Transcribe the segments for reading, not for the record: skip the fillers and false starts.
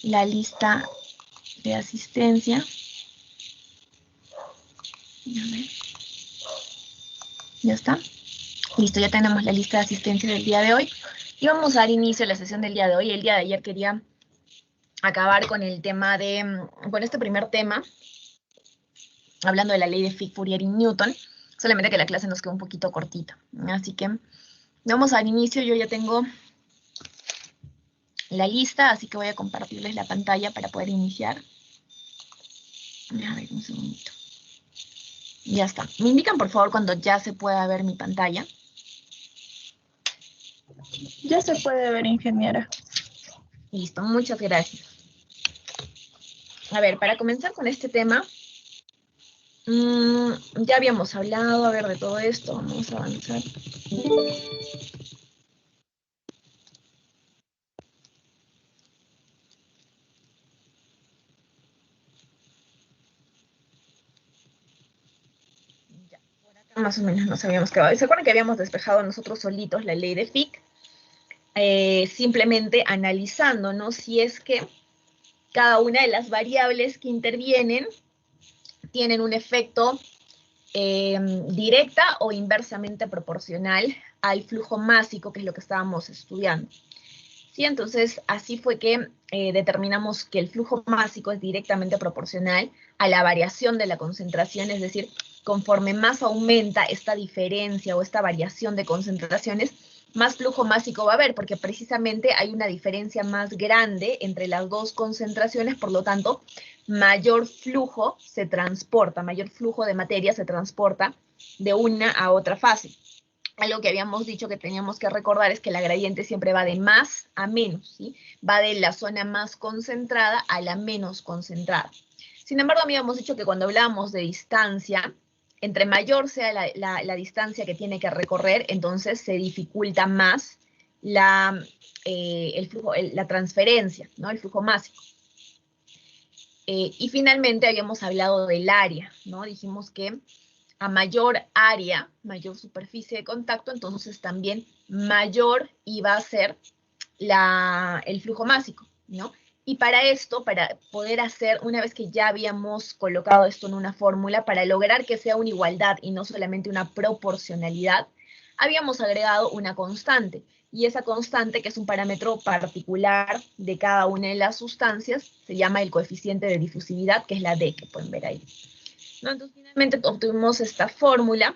la lista de asistencia. A ver. Ya está. Listo, ya tenemos la lista de asistencia del día de hoy. Y vamos a dar inicio a la sesión del día de hoy. El día de ayer quería acabar con el tema de, con este primer tema, hablando de la ley de Fick, Fourier y Newton, solamente que la clase nos quedó un poquito cortita. Así que vamos a dar inicio. Yo ya tengo la lista, así que voy a compartirles la pantalla para poder iniciar. A ver, un segundito. Ya está. Me indican, por favor, cuando ya se pueda ver mi pantalla. Ya se puede ver, ingeniera. Listo, muchas gracias. A ver, para comenzar con este tema, ya habíamos hablado, a ver, de todo esto. Vamos a avanzar. Más o menos nos habíamos quedado. ¿Se acuerdan que habíamos despejado nosotros solitos la ley de Fick? Simplemente analizando, ¿no? Si es que cada una de las variables que intervienen tienen un efecto directa o inversamente proporcional al flujo másico, que es lo que estábamos estudiando. ¿Sí? Entonces, así fue que determinamos que el flujo másico es directamente proporcional a la variación de la concentración, es decir, conforme más aumenta esta diferencia o esta variación de concentraciones, más flujo másico va a haber, porque precisamente hay una diferencia más grande entre las dos concentraciones, por lo tanto, mayor flujo se transporta, mayor flujo de materia se transporta de una a otra fase. Algo que habíamos dicho que teníamos que recordar es que la gradiente siempre va de más a menos, ¿sí? Va de la zona más concentrada a la menos concentrada. Sin embargo, habíamos dicho que cuando hablábamos de distancia, entre mayor sea la distancia que tiene que recorrer, entonces se dificulta más la transferencia, ¿no? El flujo másico. Y finalmente habíamos hablado del área, ¿no? Dijimos que a mayor área, mayor superficie de contacto, entonces también mayor iba a ser el flujo másico, ¿no? Y para esto, para poder hacer, una vez que ya habíamos colocado esto en una fórmula, para lograr que sea una igualdad y no solamente una proporcionalidad, habíamos agregado una constante. Y esa constante, que es un parámetro particular de cada una de las sustancias, se llama el coeficiente de difusividad, que es la D, que pueden ver ahí. ¿No? Entonces, finalmente obtuvimos esta fórmula,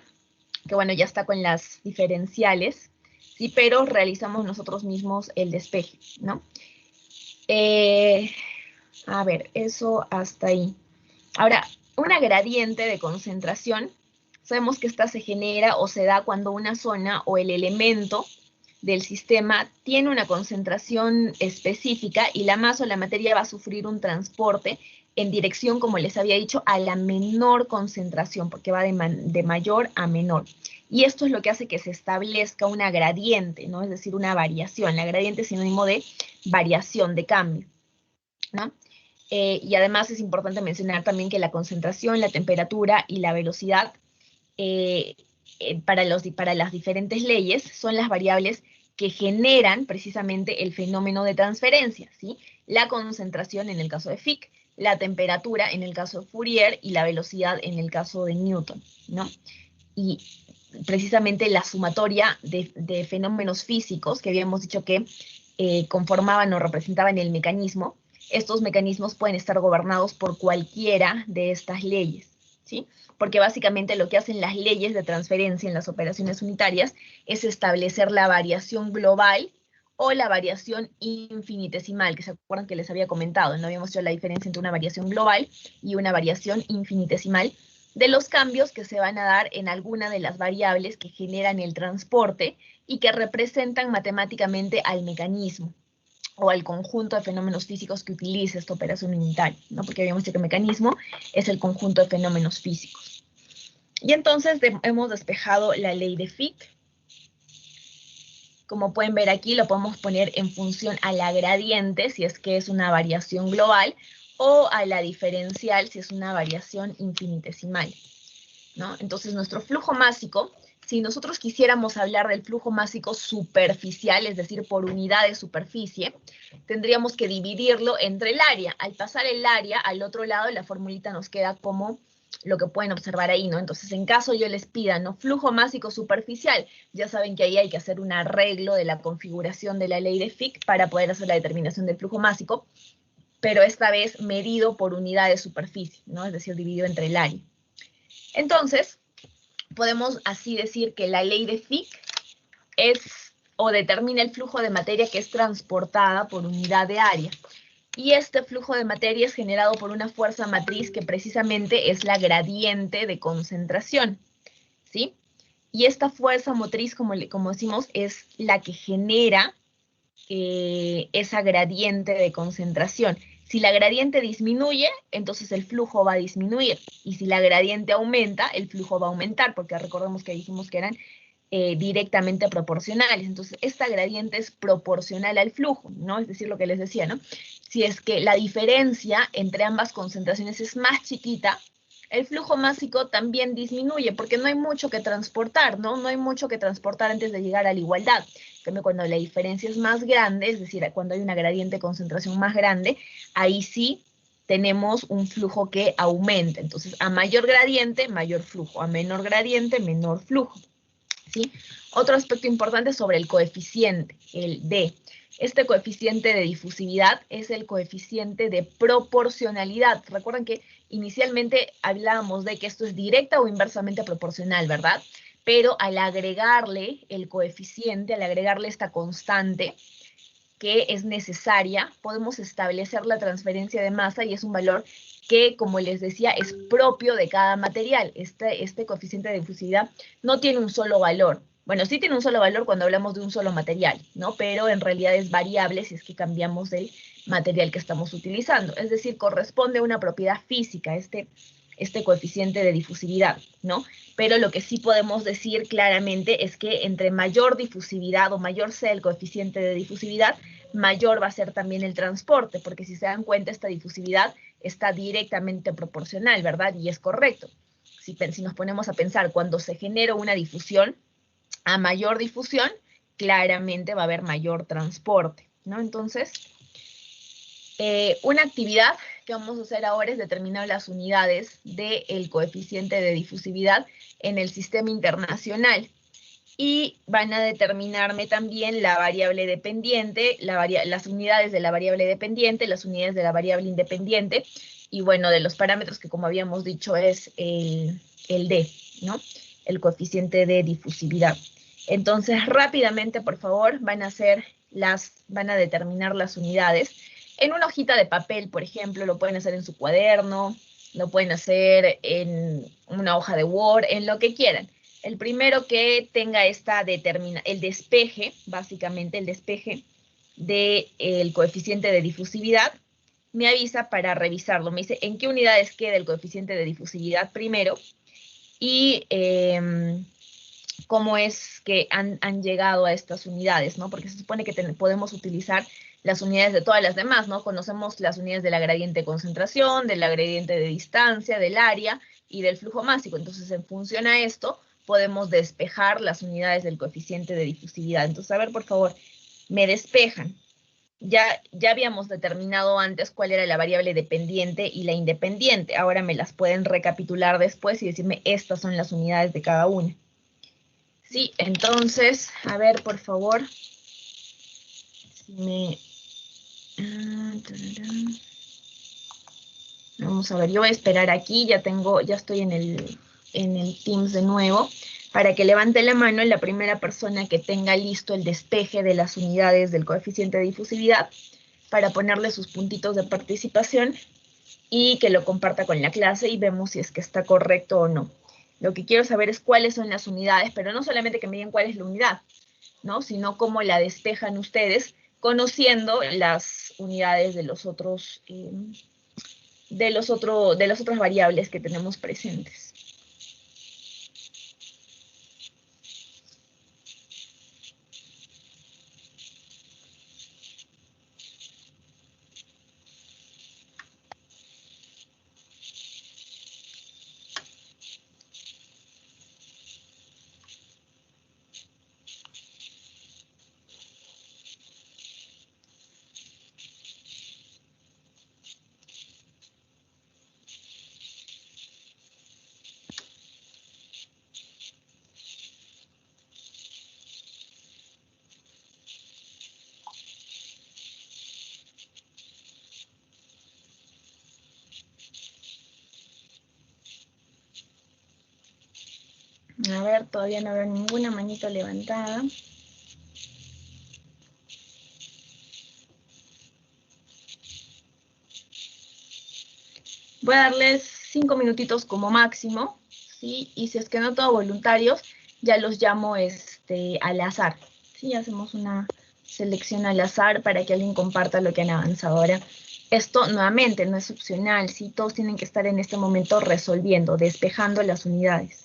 que bueno, ya está con las diferenciales, ¿sí? Pero realizamos nosotros mismos el despeje, ¿no? A ver, eso hasta ahí. Ahora, una gradiente de concentración, sabemos que esta se genera o se da cuando una zona o el elemento del sistema tiene una concentración específica y la masa o la materia va a sufrir un transporte en dirección, como les había dicho, a la menor concentración, porque va de mayor a menor. Y esto es lo que hace que se establezca una gradiente, ¿no? Es decir, una variación. La gradiente es sinónimo de variación, de cambio, ¿no? Y además es importante mencionar también que la concentración, la temperatura y la velocidad para las diferentes leyes son las variables que generan precisamente el fenómeno de transferencia, ¿sí? La concentración en el caso de Fick, la temperatura en el caso de Fourier y la velocidad en el caso de Newton, ¿no? Y precisamente la sumatoria de fenómenos físicos que habíamos dicho que conformaban o representaban el mecanismo, estos mecanismos pueden estar gobernados por cualquiera de estas leyes, ¿sí? Porque básicamente lo que hacen las leyes de transferencia en las operaciones unitarias es establecer la variación global o la variación infinitesimal, que se acuerdan que les había comentado, no habíamos hecho la diferencia entre una variación global y una variación infinitesimal de los cambios que se van a dar en alguna de las variables que generan el transporte y que representan matemáticamente al mecanismo o al conjunto de fenómenos físicos que utiliza esta operación unitaria, ¿no? Porque habíamos dicho que el mecanismo es el conjunto de fenómenos físicos. Y entonces hemos despejado la ley de Fick. Como pueden ver aquí, lo podemos poner en función a la gradiente, si es que es una variación global, o a la diferencial, si es una variación infinitesimal, ¿no? Entonces, nuestro flujo másico si nosotros quisiéramos hablar del flujo másico superficial, es decir, por unidad de superficie, tendríamos que dividirlo entre el área. Al pasar el área al otro lado, la formulita nos queda como lo que pueden observar ahí, ¿no? Entonces, en caso yo les pida, ¿no? Flujo másico superficial, ya saben que ahí hay que hacer un arreglo de la configuración de la ley de Fick para poder hacer la determinación del flujo másico, pero esta vez medido por unidad de superficie, ¿no? Es decir, dividido entre el área. Entonces, podemos así decir que la ley de Fick es o determina el flujo de materia que es transportada por unidad de área. Y este flujo de materia es generado por una fuerza matriz que precisamente es la gradiente de concentración, ¿sí? Y esta fuerza motriz, como decimos, es la que genera esa gradiente de concentración. Si la gradiente disminuye, entonces el flujo va a disminuir. Y si la gradiente aumenta, el flujo va a aumentar, porque recordemos que dijimos que eran directamente proporcionales. Entonces, esta gradiente es proporcional al flujo, ¿no? Es decir, lo que les decía, ¿no? Si es que la diferencia entre ambas concentraciones es más chiquita, el flujo másico también disminuye, porque no hay mucho que transportar, ¿no? No hay mucho que transportar antes de llegar a la igualdad. En cambio, cuando la diferencia es más grande, es decir, cuando hay una gradiente de concentración más grande, ahí sí tenemos un flujo que aumenta. Entonces, a mayor gradiente, mayor flujo. A menor gradiente, menor flujo. ¿Sí? Otro aspecto importante sobre el coeficiente, el D. Este coeficiente de difusividad es el coeficiente de proporcionalidad. Recuerden que inicialmente hablábamos de que esto es directa o inversamente proporcional, ¿verdad? Pero al agregarle el coeficiente, al agregarle esta constante que es necesaria, podemos establecer la transferencia de masa y es un valor que, como les decía, es propio de cada material. Este coeficiente de difusividad no tiene un solo valor. Bueno, sí tiene un solo valor cuando hablamos de un solo material, ¿no? Pero en realidad es variable si es que cambiamos el material que estamos utilizando. Es decir, corresponde a una propiedad física, este coeficiente de difusividad, ¿no? Pero lo que sí podemos decir claramente es que entre mayor difusividad o mayor sea el coeficiente de difusividad, mayor va a ser también el transporte, porque si se dan cuenta, esta difusividad está directamente proporcional, ¿verdad? Y es correcto. Si nos ponemos a pensar, cuando se genera una difusión, a mayor difusión, claramente va a haber mayor transporte, ¿no? Entonces, una actividad que vamos a hacer ahora es determinar las unidades del coeficiente de difusividad en el sistema internacional. Y van a determinarme también la variable dependiente, las unidades de la variable dependiente, las unidades de la variable independiente, y bueno, de los parámetros que como habíamos dicho es el D, ¿no? El coeficiente de difusividad. Entonces, rápidamente, por favor, van a determinar las unidades. En una hojita de papel, por ejemplo, lo pueden hacer en su cuaderno, lo pueden hacer en una hoja de Word, en lo que quieran. El primero que tenga el despeje, básicamente el despeje del coeficiente de difusividad, me avisa para revisarlo. Me dice en qué unidades queda el coeficiente de difusividad primero y cómo es que han llegado a estas unidades, ¿no? Porque se supone que podemos utilizar las unidades de todas las demás, ¿no? Conocemos las unidades de la gradiente de concentración, de la gradiente de distancia, del área y del flujo másico. Entonces, en función a esto, podemos despejar las unidades del coeficiente de difusividad. Entonces, a ver, por favor, me despejan. Ya habíamos determinado antes cuál era la variable dependiente y la independiente. Ahora me las pueden recapitular después y decirme estas son las unidades de cada una. Sí, entonces, a ver, por favor, vamos a ver, yo voy a esperar aquí, ya estoy en el Teams de nuevo, para que levante la mano la primera persona que tenga listo el despeje de las unidades del coeficiente de difusividad, para ponerle sus puntitos de participación y que lo comparta con la clase y vemos si es que está correcto o no. Lo que quiero saber es cuáles son las unidades, pero no solamente que me digan cuál es la unidad, ¿no? Sino cómo la despejan ustedes, conociendo las unidades de las otras variables que tenemos presentes. A ver, todavía no veo ninguna manito levantada. Voy a darles 5 minutitos como máximo, ¿sí? Y si es que no todos voluntarios, ya los llamo al azar, ¿sí? Hacemos una selección al azar para que alguien comparta lo que han avanzado ahora. Esto, nuevamente, no es opcional, ¿sí? Todos tienen que estar en este momento resolviendo, despejando las unidades.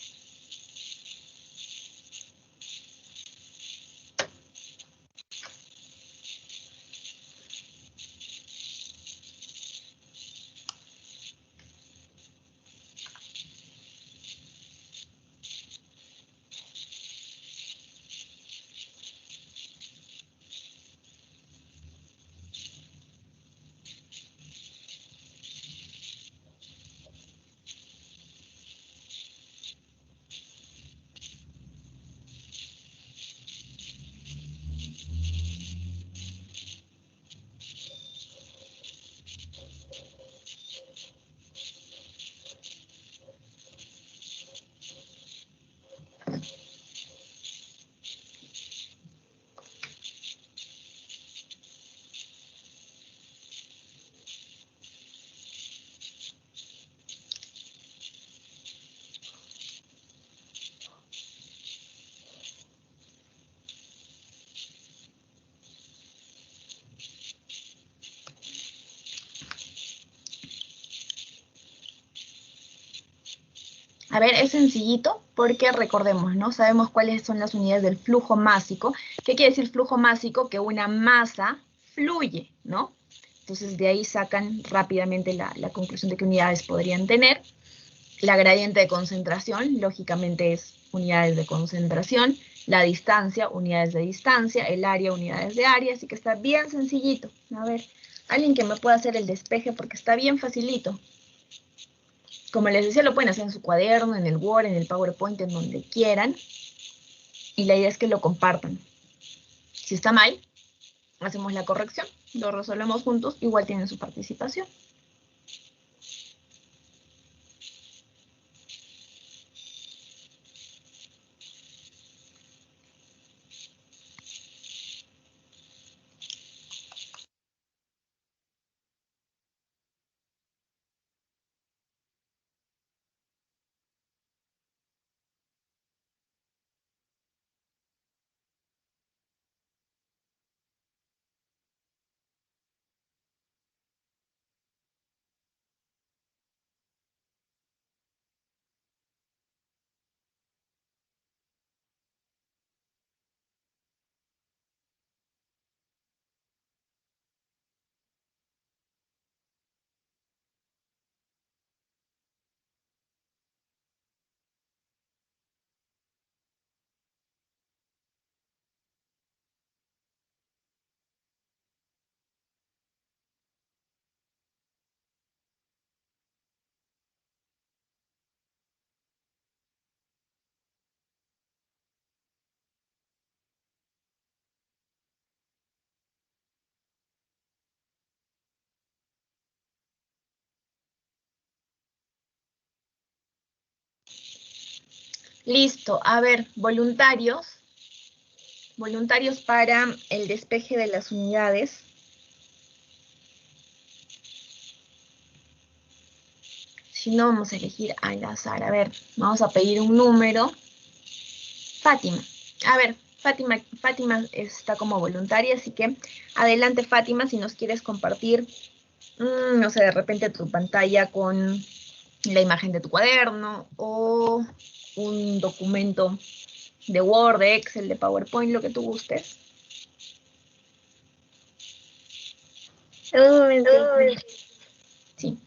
A ver, es sencillito porque recordemos, ¿no? Sabemos cuáles son las unidades del flujo másico. ¿Qué quiere decir flujo másico? Que una masa fluye, ¿no? Entonces de ahí sacan rápidamente la conclusión de qué unidades podrían tener. La gradiente de concentración, lógicamente, es unidades de concentración. La distancia, unidades de distancia. El área, unidades de área. Así que está bien sencillito. A ver, alguien que me pueda hacer el despeje porque está bien facilito. Como les decía, lo pueden hacer en su cuaderno, en el Word, en el PowerPoint, en donde quieran. Y la idea es que lo compartan. Si está mal, hacemos la corrección, lo resolvemos juntos, igual tienen su participación. Listo, a ver, voluntarios para el despeje de las unidades. Si no, vamos a elegir al azar. A ver, vamos a pedir un número. Fátima. A ver, Fátima está como voluntaria, así que adelante, Fátima, si nos quieres compartir, no sé, de repente tu pantalla con la imagen de tu cuaderno o un documento de Word, de Excel, de PowerPoint, lo que tú gustes. Un momento. Sí.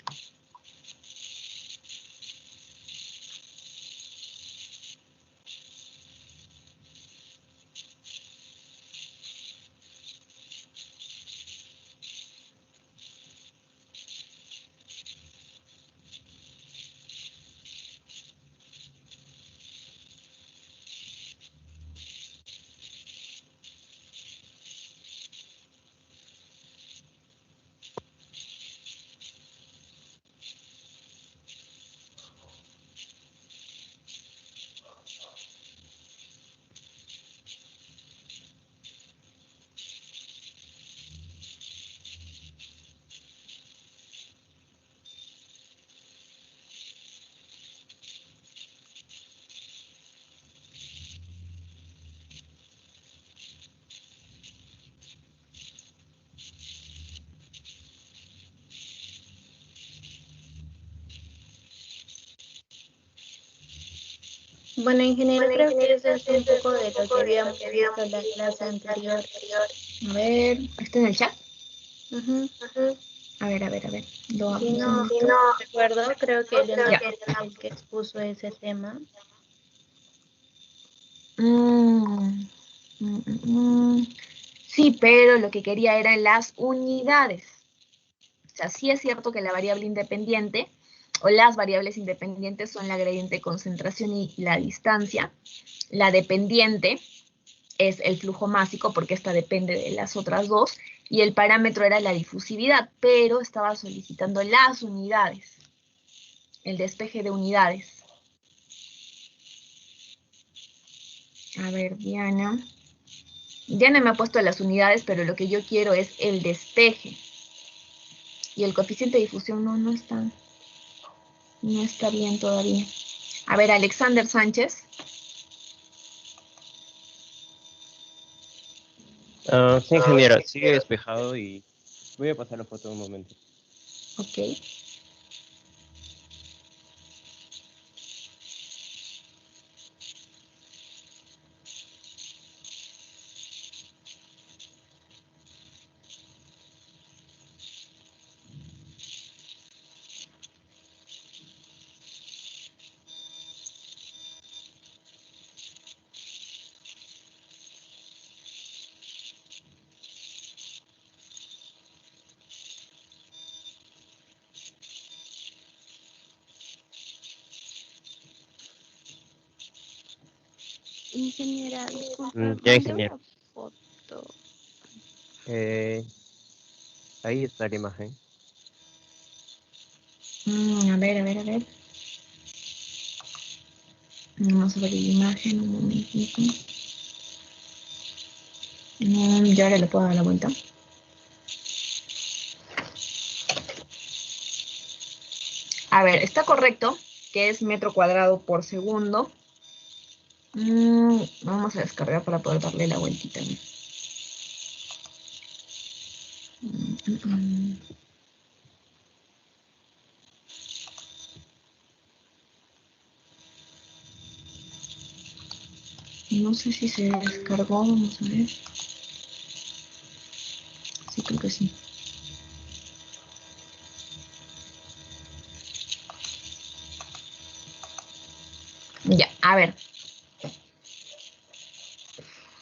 Bueno, en general creo que eso es un poco de lo que habíamos visto en la clase anterior. A ver, ¿está en el chat? Ujú. A ver. Lo Si abro. no recuerdo, creo que Elena fue el que expuso ese tema. Sí, pero lo que quería eran las unidades. O sea, sí es cierto que la variable independiente o las variables independientes son la gradiente de concentración y la distancia. La dependiente es el flujo másico porque esta depende de las otras dos y el parámetro era la difusividad, pero estaba solicitando las unidades, el despeje de unidades. A ver, Diana. Diana me ha puesto las unidades, pero lo que yo quiero es el despeje. Y el coeficiente de difusión no está bien todavía. A ver, Alexander Sánchez. Sí, ingeniera, sigue despejado y voy a pasar la foto un momento. Ok. Ingeniera, disculpa, Ya, mándame ingeniero. una foto. Ahí está la imagen. A ver. Vamos a ver la imagen un momentito. Ya ahora le puedo dar la vuelta. A ver, está correcto que es metro cuadrado por segundo. Vamos a descargar para poder darle la vueltita. No sé si se descargó, vamos a ver. Sí, creo que sí. Ya, a ver.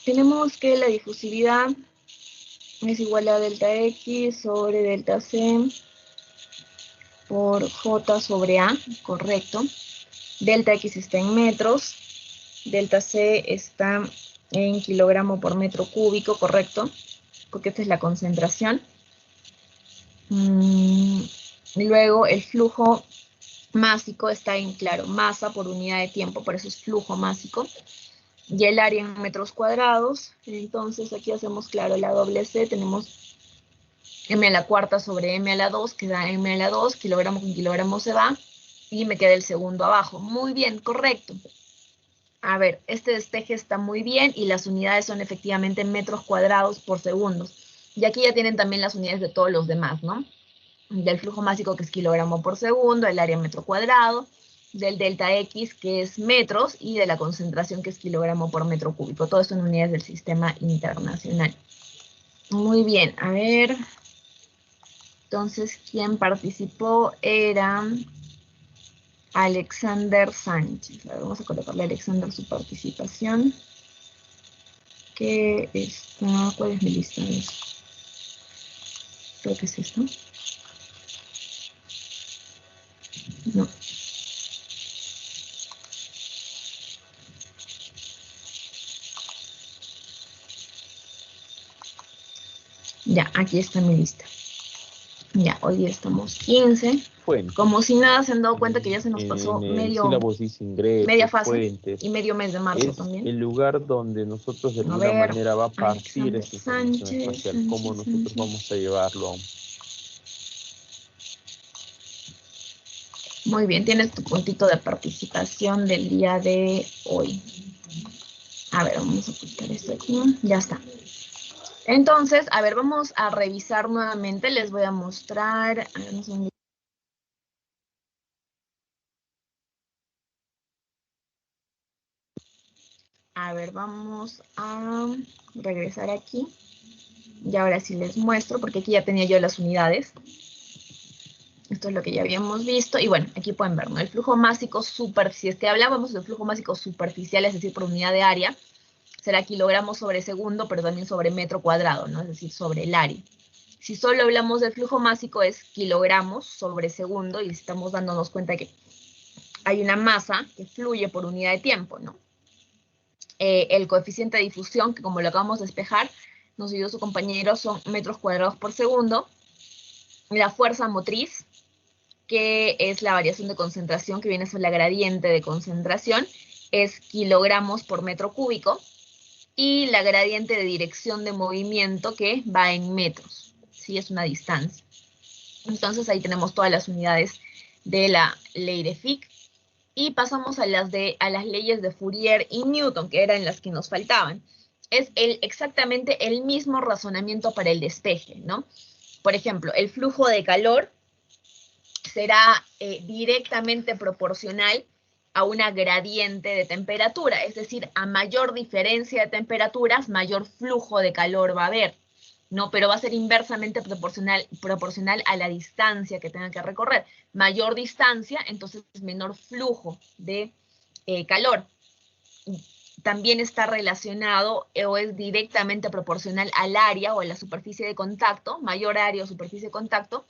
Tenemos que la difusividad es igual a delta X sobre delta C por J sobre A, correcto. Delta X está en metros, delta C está en kilogramo por metro cúbico, correcto, porque esta es la concentración. Luego el flujo másico está en, claro, masa por unidad de tiempo, por eso es flujo másico. Y el área en metros cuadrados, entonces aquí hacemos, claro, la doble C, tenemos m a la cuarta sobre m a la 2, que da m a la 2, kilogramo con kilogramo se va, y me queda el segundo abajo. Muy bien, correcto. A ver, este despeje está muy bien y las unidades son efectivamente metros cuadrados por segundo. Y aquí ya tienen también las unidades de todos los demás, ¿no? Del flujo másico, que es kilogramo por segundo, el área metro cuadrado, del delta X, que es metros, y de la concentración, que es kilogramo por metro cúbico. Todo esto en unidades del sistema internacional. Muy bien, a ver. Entonces, quien participó era Alexander Sánchez. A ver, vamos a colocarle a Alexander su participación. Que está, ¿cuál es mi lista? Creo que es esto. No. Ya, aquí está mi lista. Ya, hoy día estamos 15. Fuentes. Como si nada se han dado cuenta que ya se nos pasó En el sílabos dice ingresos, media fase fuentes. y medio mes de marzo Es también. el lugar donde nosotros de A alguna ver, manera va a partir Alexander esa información Sánchez, espacial, cómo nosotros vamos a llevarlo a un... Muy bien, tienes tu puntito de participación del día de hoy. A ver, vamos a quitar esto aquí. Ya está. Entonces, a ver, vamos a revisar nuevamente. Les voy a mostrar. A ver, un segundo. A ver, vamos a regresar aquí. Y ahora sí les muestro, porque aquí ya tenía yo las unidades. Esto es lo que ya habíamos visto. Y bueno, aquí pueden ver, ¿no? El flujo másico superficial. Si hablábamos del flujo másico superficial, es decir, por unidad de área, será kilogramos sobre segundo, pero también sobre metro cuadrado, ¿no? Es decir, sobre el área. Si solo hablamos del flujo másico, es kilogramos sobre segundo, y estamos dándonos cuenta que hay una masa que fluye por unidad de tiempo, ¿no? El coeficiente de difusión, que como lo acabamos de despejar, nos dio su compañero, son metros cuadrados por segundo. La fuerza motriz, que es la variación de concentración, que viene a ser la gradiente de concentración, es kilogramos por metro cúbico. Y la gradiente de dirección de movimiento, que va en metros, ¿sí? Es una distancia. Entonces ahí tenemos todas las unidades de la ley de Fick. Y pasamos a las leyes de Fourier y Newton, que eran las que nos faltaban. Es exactamente el mismo razonamiento para el despeje, ¿no? Por ejemplo, el flujo de calor será directamente proporcional a una gradiente de temperatura, es decir, a mayor diferencia de temperaturas, mayor flujo de calor va a haber, ¿no? Pero va a ser inversamente proporcional a la distancia que tenga que recorrer. Mayor distancia, entonces menor flujo de calor. También está relacionado o es directamente proporcional al área o a la superficie de contacto, mayor área o superficie de contacto,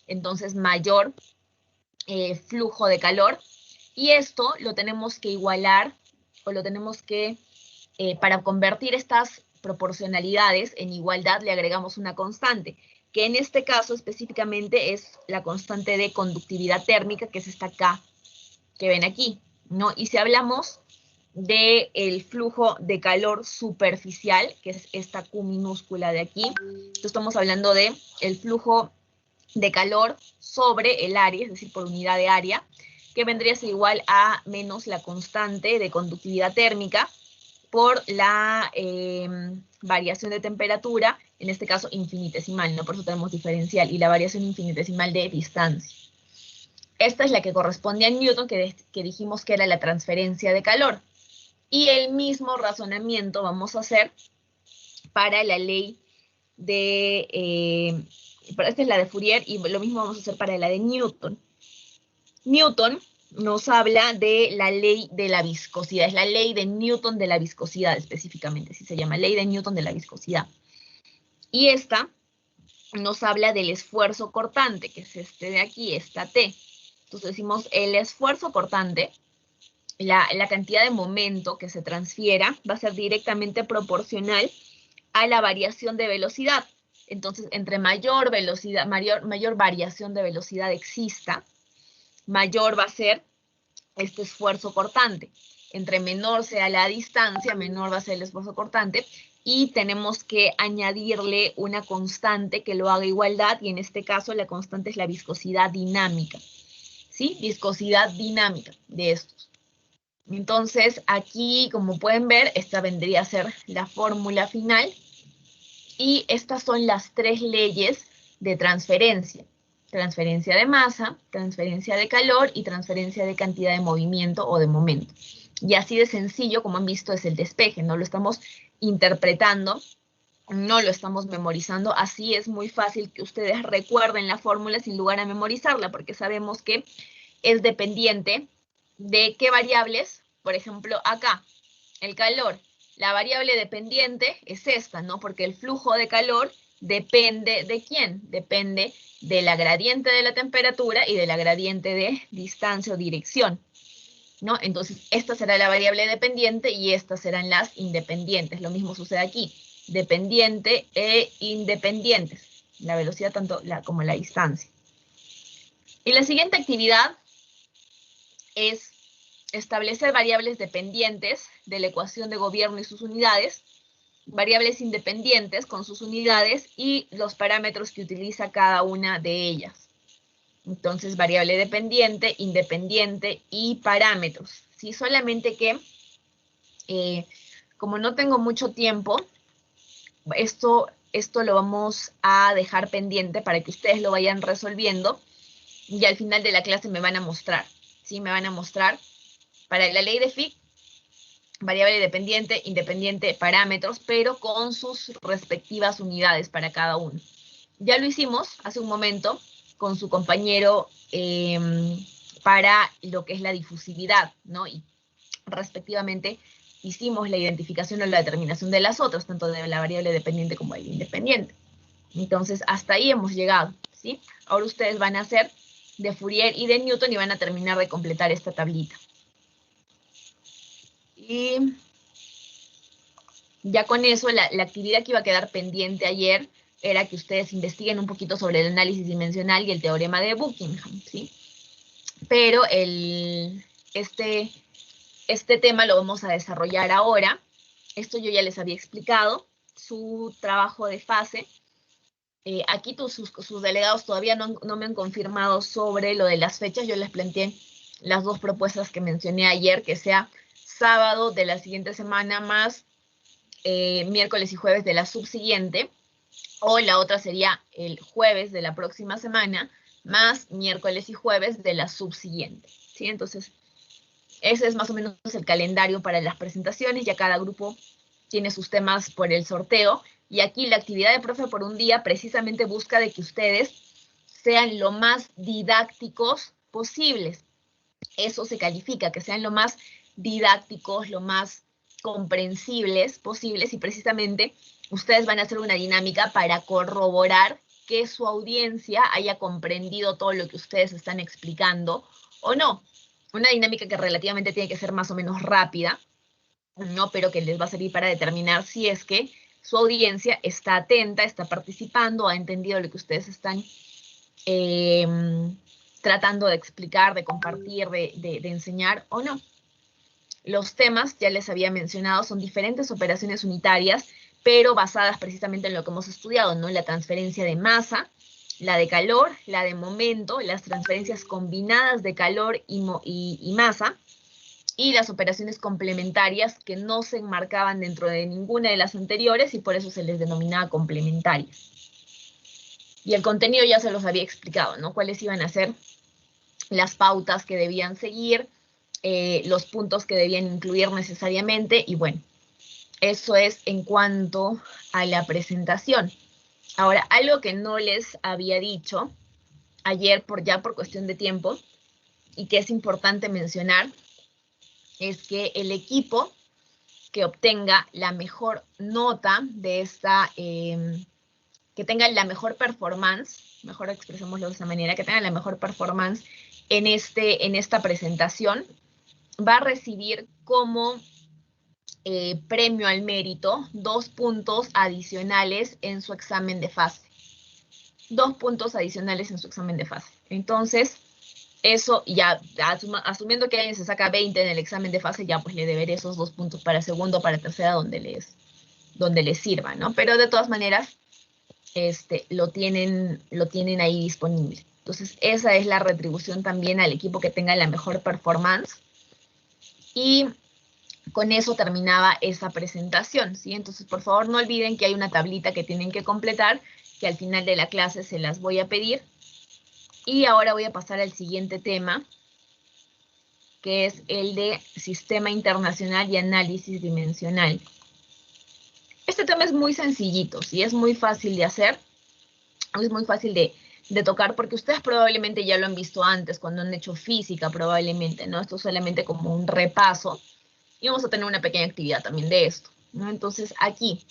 entonces mayor flujo de calor. Y esto lo tenemos que igualar, o lo tenemos que, para convertir estas proporcionalidades en igualdad, le agregamos una constante, que en este caso específicamente es la constante de conductividad térmica, que es esta K, que ven aquí, ¿no? Y si hablamos del flujo de calor superficial, que es esta Q minúscula de aquí, entonces estamos hablando de el flujo de calor sobre el área, es decir, por unidad de área, que vendría a ser igual a menos la constante de conductividad térmica por la variación de temperatura, en este caso infinitesimal, ¿no? Por eso tenemos diferencial, y la variación infinitesimal de distancia. Esta es la que corresponde a Newton, que dijimos que era la transferencia de calor. Y el mismo razonamiento vamos a hacer para la ley de... esta es la de Fourier, y lo mismo vamos a hacer para la de Newton. Newton nos habla de la ley de la viscosidad, es la ley de Newton de la viscosidad específicamente, así se llama, ley de Newton de la viscosidad. Y esta nos habla del esfuerzo cortante, que es este de aquí, esta T. Entonces decimos el esfuerzo cortante, la cantidad de momento que se transfiera va a ser directamente proporcional a la variación de velocidad. Entonces, entre mayor velocidad, mayor variación de velocidad exista, mayor va a ser este esfuerzo cortante. Entre menor sea la distancia, menor va a ser el esfuerzo cortante, y tenemos que añadirle una constante que lo haga igualdad, y en este caso la constante es la viscosidad dinámica, ¿sí? Viscosidad dinámica de estos. Entonces, aquí, como pueden ver, esta vendría a ser la fórmula final, y estas son las tres leyes de transferencia. Transferencia de masa, transferencia de calor y transferencia de cantidad de movimiento o de momento. Y así de sencillo, como han visto, es el despeje, no lo estamos interpretando, no lo estamos memorizando, así es muy fácil que ustedes recuerden la fórmula sin lugar a memorizarla, porque sabemos que es dependiente de qué variables. Por ejemplo, acá, el calor, la variable dependiente es esta, ¿no? Porque el flujo de calor depende ¿de quién? Depende de la gradiente de la temperatura y de la gradiente de distancia o dirección, ¿no? Entonces, esta será la variable dependiente y estas serán las independientes. Lo mismo sucede aquí, dependiente e independientes, la velocidad tanto como la distancia. Y la siguiente actividad es establecer variables dependientes de la ecuación de gobierno y sus unidades, variables independientes con sus unidades y los parámetros que utiliza cada una de ellas. Entonces, variable dependiente, independiente y parámetros. ¿Sí? Solamente que, como no tengo mucho tiempo, esto lo vamos a dejar pendiente para que ustedes lo vayan resolviendo y al final de la clase me van a mostrar, ¿sí? Me van a mostrar. Para la ley de Fick variable dependiente, independiente, parámetros, pero con sus respectivas unidades para cada uno. Ya lo hicimos hace un momento con su compañero para lo que es la difusividad, ¿no? Y respectivamente hicimos la identificación o la determinación de las otras, tanto de la variable dependiente como del independiente. Entonces, hasta ahí hemos llegado, ¿sí? Ahora ustedes van a hacer de Fourier y de Newton y van a terminar de completar esta tablita. Y ya con eso, la actividad que iba a quedar pendiente ayer era que ustedes investiguen un poquito sobre el análisis dimensional y el teorema de Buckingham, ¿sí? Pero este tema lo vamos a desarrollar ahora. Esto yo ya les había explicado, su trabajo de fase. Aquí sus delegados todavía no me han confirmado sobre lo de las fechas. Yo les planteé las dos propuestas que mencioné ayer, que sea sábado de la siguiente semana más miércoles y jueves de la subsiguiente, o la otra sería el jueves de la próxima semana más miércoles y jueves de la subsiguiente, ¿sí? Entonces, ese es más o menos el calendario para las presentaciones. Ya cada grupo tiene sus temas por el sorteo, y aquí la actividad de profe por un día precisamente busca de que ustedes sean lo más didácticos posibles. Eso se califica, que sean lo más didácticos, lo más comprensibles posibles, y precisamente ustedes van a hacer una dinámica para corroborar que su audiencia haya comprendido todo lo que ustedes están explicando o no. Una dinámica que relativamente tiene que ser más o menos rápida, ¿no? Pero que les va a servir para determinar si es que su audiencia está atenta, está participando, ha entendido lo que ustedes están tratando de explicar, de compartir, de enseñar o no. Los temas, ya les había mencionado, son diferentes operaciones unitarias, pero basadas precisamente en lo que hemos estudiado, ¿no? La transferencia de masa, la de calor, la de momento, las transferencias combinadas de calor y masa, y las operaciones complementarias que no se enmarcaban dentro de ninguna de las anteriores y por eso se les denominaba complementarias. Y el contenido ya se los había explicado, ¿no? Cuáles iban a ser las pautas que debían seguir, los puntos que debían incluir necesariamente, y bueno, eso es en cuanto a la presentación. Ahora, algo que no les había dicho ayer por cuestión de tiempo, y que es importante mencionar, es que el equipo que obtenga la mejor nota de esta, que tenga la mejor performance, mejor expresémoslo de esa manera, que tenga la mejor performance en esta presentación, va a recibir como premio al mérito 2 puntos adicionales en su examen de fase. 2 puntos adicionales en su examen de fase. Entonces, eso ya, asumiendo que alguien se saca 20 en el examen de fase, ya pues le deberé esos 2 puntos para segundo, para tercera, donde les sirva, ¿no? Pero de todas maneras, lo tienen ahí disponible. Entonces, esa es la retribución también al equipo que tenga la mejor performance. Y con eso terminaba esa presentación, ¿sí? Entonces, por favor, no olviden que hay una tablita que tienen que completar, que al final de la clase se las voy a pedir. Y ahora voy a pasar al siguiente tema, que es el de Sistema Internacional y Análisis Dimensional. Este tema es muy sencillito, ¿sí? Es muy fácil de hacer, es muy fácil de tocar, porque ustedes probablemente ya lo han visto antes, cuando han hecho física probablemente, ¿no? Esto es solamente como un repaso, y vamos a tener una pequeña actividad también de esto, ¿no? Entonces, aquí,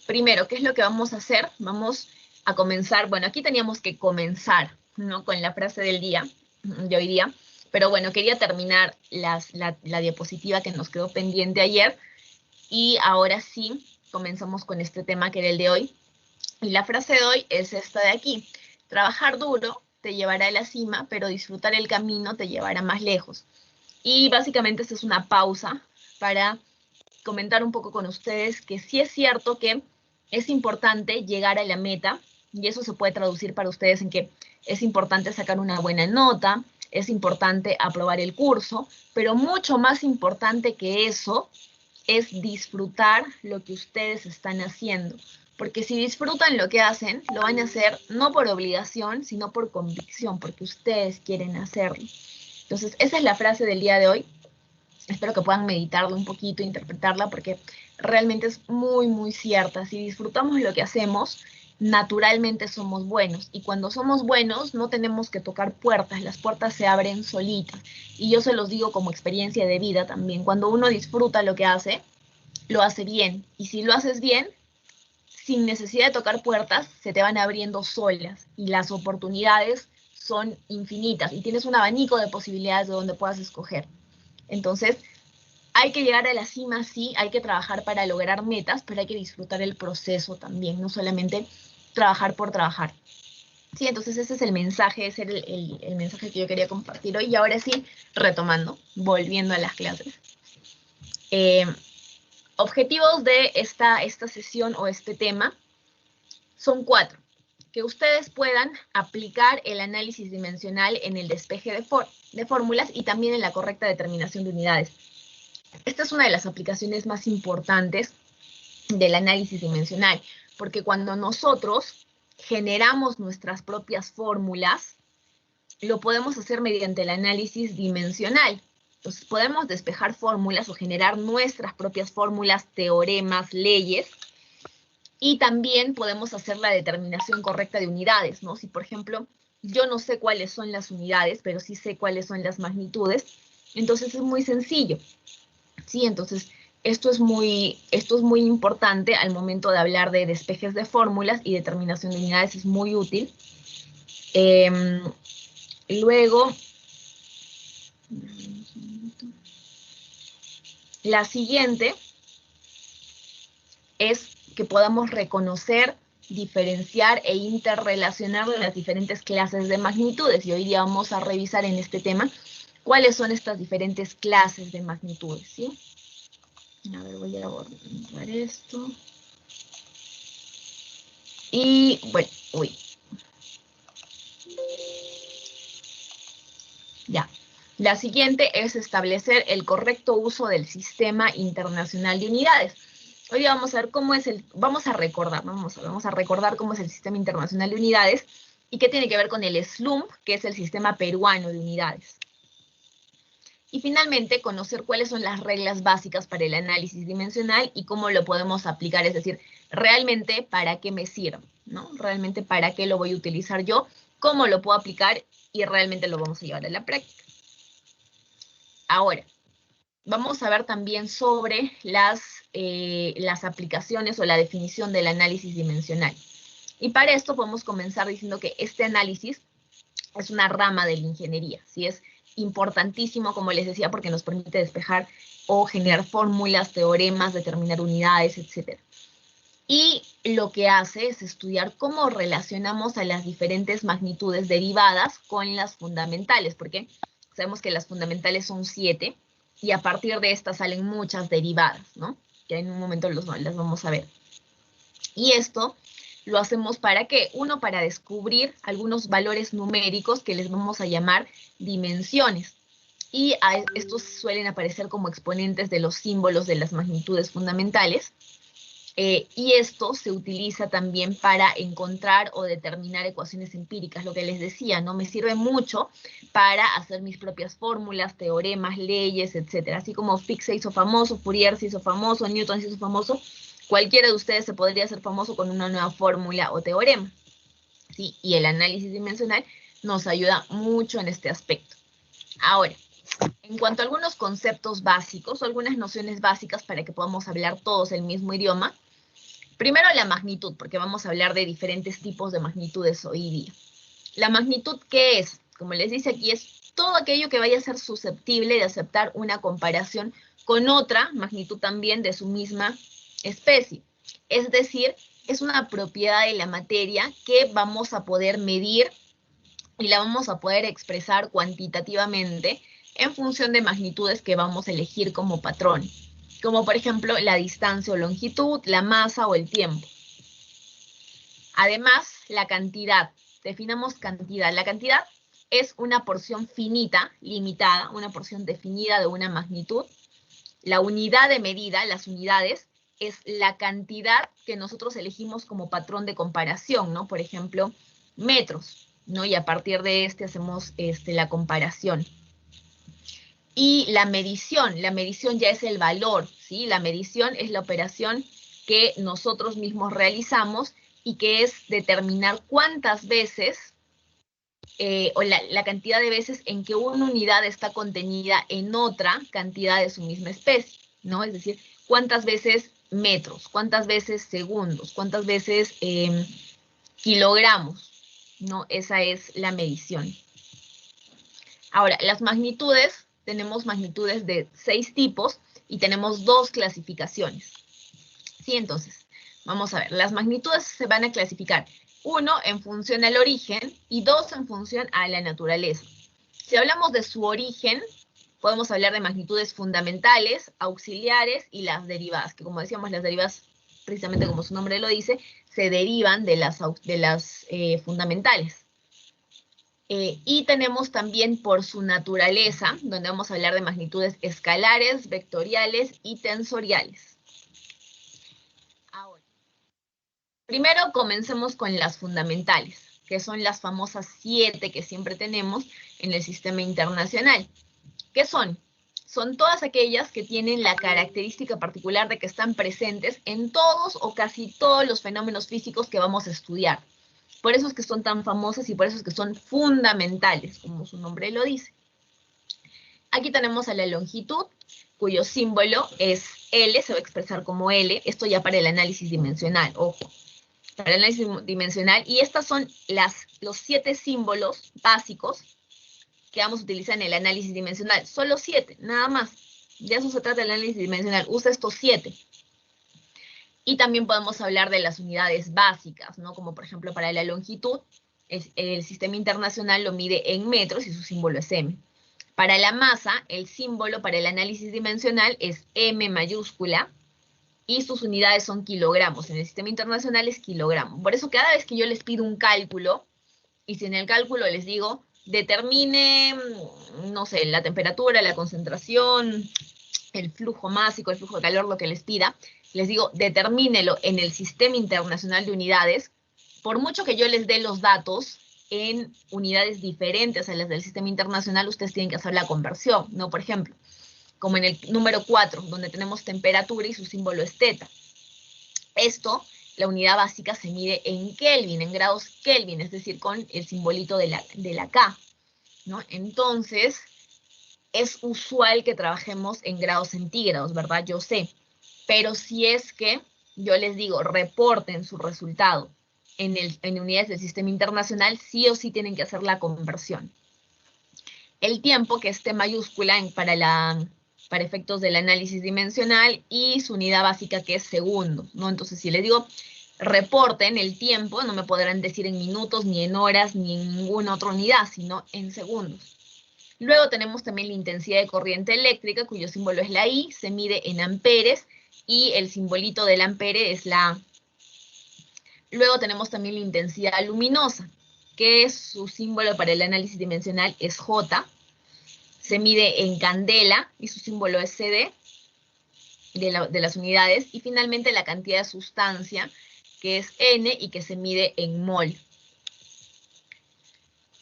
primero, ¿qué es lo que vamos a hacer? Vamos a comenzar, bueno, aquí teníamos que comenzar, ¿no? Con la frase del día, de hoy día, pero bueno, quería terminar la diapositiva que nos quedó pendiente ayer, y ahora sí, comenzamos con este tema que era el de hoy, y la frase de hoy es esta de aquí: trabajar duro te llevará a la cima, pero disfrutar el camino te llevará más lejos. Y básicamente esta es una pausa para comentar un poco con ustedes que sí es cierto que es importante llegar a la meta, y eso se puede traducir para ustedes en que es importante sacar una buena nota, es importante aprobar el curso, pero mucho más importante que eso es disfrutar lo que ustedes están haciendo. Porque si disfrutan lo que hacen, lo van a hacer no por obligación, sino por convicción, porque ustedes quieren hacerlo. Entonces, esa es la frase del día de hoy. Espero que puedan meditarla un poquito, interpretarla, porque realmente es muy, muy cierta. Si disfrutamos lo que hacemos, naturalmente somos buenos. Y cuando somos buenos, no tenemos que tocar puertas, las puertas se abren solitas. Y yo se los digo como experiencia de vida también. Cuando uno disfruta lo que hace, lo hace bien. Y si lo haces bien, sin necesidad de tocar puertas, se te van abriendo solas. Y las oportunidades son infinitas. Y tienes un abanico de posibilidades de donde puedas escoger. Entonces, hay que llegar a la cima, sí, hay que trabajar para lograr metas, pero hay que disfrutar el proceso también, no solamente trabajar por trabajar. Sí, entonces ese es el mensaje, ese era el mensaje que yo quería compartir hoy. Y ahora sí, retomando, volviendo a las clases. Objetivos de esta sesión o este tema son 4. Que ustedes puedan aplicar el análisis dimensional en el despeje de fórmulas y también en la correcta determinación de unidades. Esta es una de las aplicaciones más importantes del análisis dimensional, porque cuando nosotros generamos nuestras propias fórmulas, lo podemos hacer mediante el análisis dimensional. Entonces, podemos despejar fórmulas o generar nuestras propias fórmulas, teoremas, leyes, y también podemos hacer la determinación correcta de unidades, ¿no? Si, por ejemplo, yo no sé cuáles son las unidades, pero sí sé cuáles son las magnitudes, entonces es muy sencillo. ¿Sí? Entonces, esto es muy importante al momento de hablar de despejes de fórmulas y determinación de unidades, es muy útil. Luego, la siguiente es que podamos reconocer, diferenciar e interrelacionar las diferentes clases de magnitudes. Y hoy día vamos a revisar en este tema cuáles son estas diferentes clases de magnitudes, ¿sí? A ver, voy a borrar esto. Y, bueno, ya. La siguiente es establecer el correcto uso del Sistema Internacional de Unidades. Hoy vamos a ver cómo es vamos a recordar cómo es el Sistema Internacional de Unidades y qué tiene que ver con el SLUMP, que es el Sistema Peruano de Unidades. Y finalmente, conocer cuáles son las reglas básicas para el análisis dimensional y cómo lo podemos aplicar, es decir, realmente para qué me sirve, ¿no? Realmente para qué lo voy a utilizar yo, cómo lo puedo aplicar y realmente lo vamos a llevar a la práctica. Ahora, vamos a ver también sobre las aplicaciones o la definición del análisis dimensional. Y para esto podemos comenzar diciendo que este análisis es una rama de la ingeniería, ¿sí? Es importantísimo, como les decía, porque nos permite despejar o generar fórmulas, teoremas, determinar unidades, etc. Y lo que hace es estudiar cómo relacionamos a las diferentes magnitudes derivadas con las fundamentales, porque sabemos que las fundamentales son 7, y a partir de estas salen muchas derivadas, ¿no? Que en un momento las vamos a ver. Y esto lo hacemos para ¿qué? Uno, para descubrir algunos valores numéricos que les vamos a llamar dimensiones. Y estos suelen aparecer como exponentes de los símbolos de las magnitudes fundamentales. Y esto se utiliza también para encontrar o determinar ecuaciones empíricas, lo que les decía, ¿no? Me sirve mucho para hacer mis propias fórmulas, teoremas, leyes, etc. Así como Fick se hizo famoso, Fourier se hizo famoso, Newton se hizo famoso, cualquiera de ustedes se podría hacer famoso con una nueva fórmula o teorema, ¿sí? Y el análisis dimensional nos ayuda mucho en este aspecto. Ahora, en cuanto a algunos conceptos básicos o algunas nociones básicas para que podamos hablar todos el mismo idioma, primero la magnitud, porque vamos a hablar de diferentes tipos de magnitudes hoy día. La magnitud, ¿qué es? Como les dice aquí, es todo aquello que vaya a ser susceptible de aceptar una comparación con otra magnitud también de su misma especie. Es decir, es una propiedad de la materia que vamos a poder medir y la vamos a poder expresar cuantitativamente en función de magnitudes que vamos a elegir como patrón, como por ejemplo la distancia o longitud, la masa o el tiempo. Además, la cantidad. Definamos cantidad. La cantidad es una porción finita, limitada, una porción definida de una magnitud. La unidad de medida, las unidades, es la cantidad que nosotros elegimos como patrón de comparación, ¿no? Por ejemplo, metros, ¿no? Y a partir de hacemos la comparación. Y la medición ya es el valor, ¿sí? La medición es la operación que nosotros mismos realizamos y que es determinar cuántas veces, o la cantidad de veces en que una unidad está contenida en otra cantidad de su misma especie, ¿no? Es decir, cuántas veces metros, cuántas veces segundos, cuántas veces kilogramos, ¿no? Esa es la medición. Ahora, las magnitudes, tenemos magnitudes de 6 tipos y tenemos 2 clasificaciones. Sí, entonces, vamos a ver, las magnitudes se van a clasificar, 1 en función al origen y 2 en función a la naturaleza. Si hablamos de su origen, podemos hablar de magnitudes fundamentales, auxiliares y las derivadas, que como decíamos, las derivadas, precisamente como su nombre lo dice, se derivan de las fundamentales. Y tenemos también por su naturaleza, donde vamos a hablar de magnitudes escalares, vectoriales y tensoriales. Ahora, primero comencemos con las fundamentales, que son las famosas 7 que siempre tenemos en el sistema internacional. ¿Qué son? Son todas aquellas que tienen la característica particular de que están presentes en todos o casi todos los fenómenos físicos que vamos a estudiar. Por eso es que son tan famosas y por eso es que son fundamentales, como su nombre lo dice. Aquí tenemos a la longitud, cuyo símbolo es L, se va a expresar como L, esto ya para el análisis dimensional, ojo, para el análisis dimensional, y estas son los 7 símbolos básicos que vamos a utilizar en el análisis dimensional, solo 7, nada más, de eso se trata el análisis dimensional, usa estos 7. Y también podemos hablar de las unidades básicas, ¿no? Como por ejemplo para la longitud, el sistema internacional lo mide en metros y su símbolo es M. Para la masa, el símbolo para el análisis dimensional es M mayúscula y sus unidades son kilogramos. En el sistema internacional es kilogramo. Por eso cada vez que yo les pido un cálculo, y si en el cálculo les digo, determine, no sé, la temperatura, la concentración, el flujo másico, el flujo de calor, lo que les pida, les digo, determínelo en el sistema internacional de unidades, por mucho que yo les dé los datos en unidades diferentes a las del sistema internacional, ustedes tienen que hacer la conversión, ¿no? Por ejemplo, como en el número 4, donde tenemos temperatura y su símbolo es teta. Esto, la unidad básica se mide en Kelvin, en grados Kelvin, es decir, con el simbolito de la K, ¿no? Entonces, es usual que trabajemos en grados centígrados, ¿verdad? Yo sé. Pero si es que yo les digo, reporten su resultado en unidades del sistema internacional, sí o sí tienen que hacer la conversión. El tiempo, que es T mayúscula para efectos del análisis dimensional, y su unidad básica, que es segundos, ¿no? Entonces, si les digo, reporten el tiempo, no me podrán decir en minutos, ni en horas, ni en ninguna otra unidad, sino en segundos. Luego tenemos también la intensidad de corriente eléctrica, cuyo símbolo es la I, se mide en amperes, y el simbolito del ampere es la A. Luego tenemos también la intensidad luminosa, que su símbolo para el análisis dimensional es J, se mide en candela, y su símbolo es CD, de las unidades, y finalmente la cantidad de sustancia, que es N, y que se mide en mol.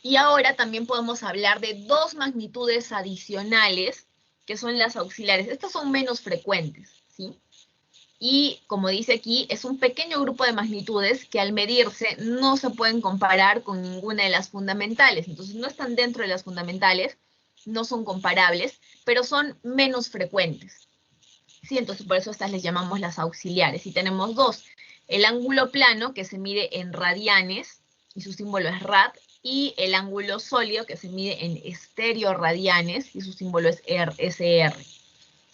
Y ahora también podemos hablar de 2 magnitudes adicionales, que son las auxiliares. Estas son menos frecuentes, ¿sí? Y como dice aquí, es un pequeño grupo de magnitudes que al medirse no se pueden comparar con ninguna de las fundamentales. Entonces no están dentro de las fundamentales, no son comparables, pero son menos frecuentes. ¿Sí? Entonces por eso estas les llamamos las auxiliares. Y tenemos 2. El ángulo plano, que se mide en radianes, y su símbolo es rad, y el ángulo sólido, que se mide en estereoradianes, y su símbolo es SR.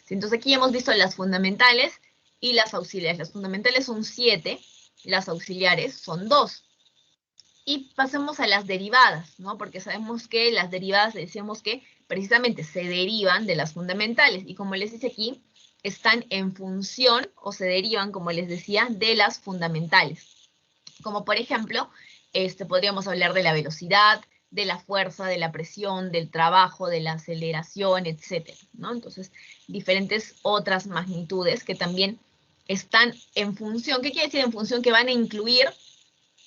Entonces aquí hemos visto las fundamentales y las auxiliares. Las fundamentales son 7, las auxiliares son 2. Y pasemos a las derivadas, ¿no? Porque sabemos que las derivadas, decíamos que precisamente se derivan de las fundamentales, y como les dice aquí, están en función, o se derivan, como les decía, de las fundamentales. Como por ejemplo, podríamos hablar de la velocidad, de la fuerza, de la presión, del trabajo, de la aceleración, etcétera, ¿no? Entonces, diferentes otras magnitudes que también están en función. ¿Qué quiere decir en función? Que van a incluir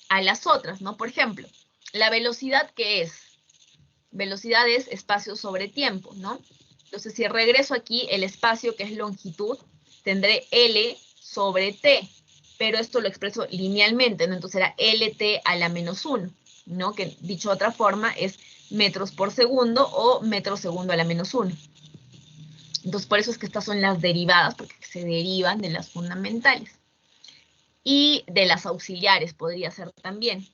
a las otras, ¿no? Por ejemplo, la velocidad, ¿qué es? Velocidad es espacio sobre tiempo, ¿no? Entonces, si regreso aquí, el espacio que es longitud, tendré L sobre T, pero esto lo expreso linealmente, ¿no? Entonces será LT a la menos 1, ¿no? Que dicho de otra forma es metros por segundo o metro segundo a la menos 1. Entonces, por eso es que estas son las derivadas, porque se derivan de las fundamentales. Y de las auxiliares podría ser también.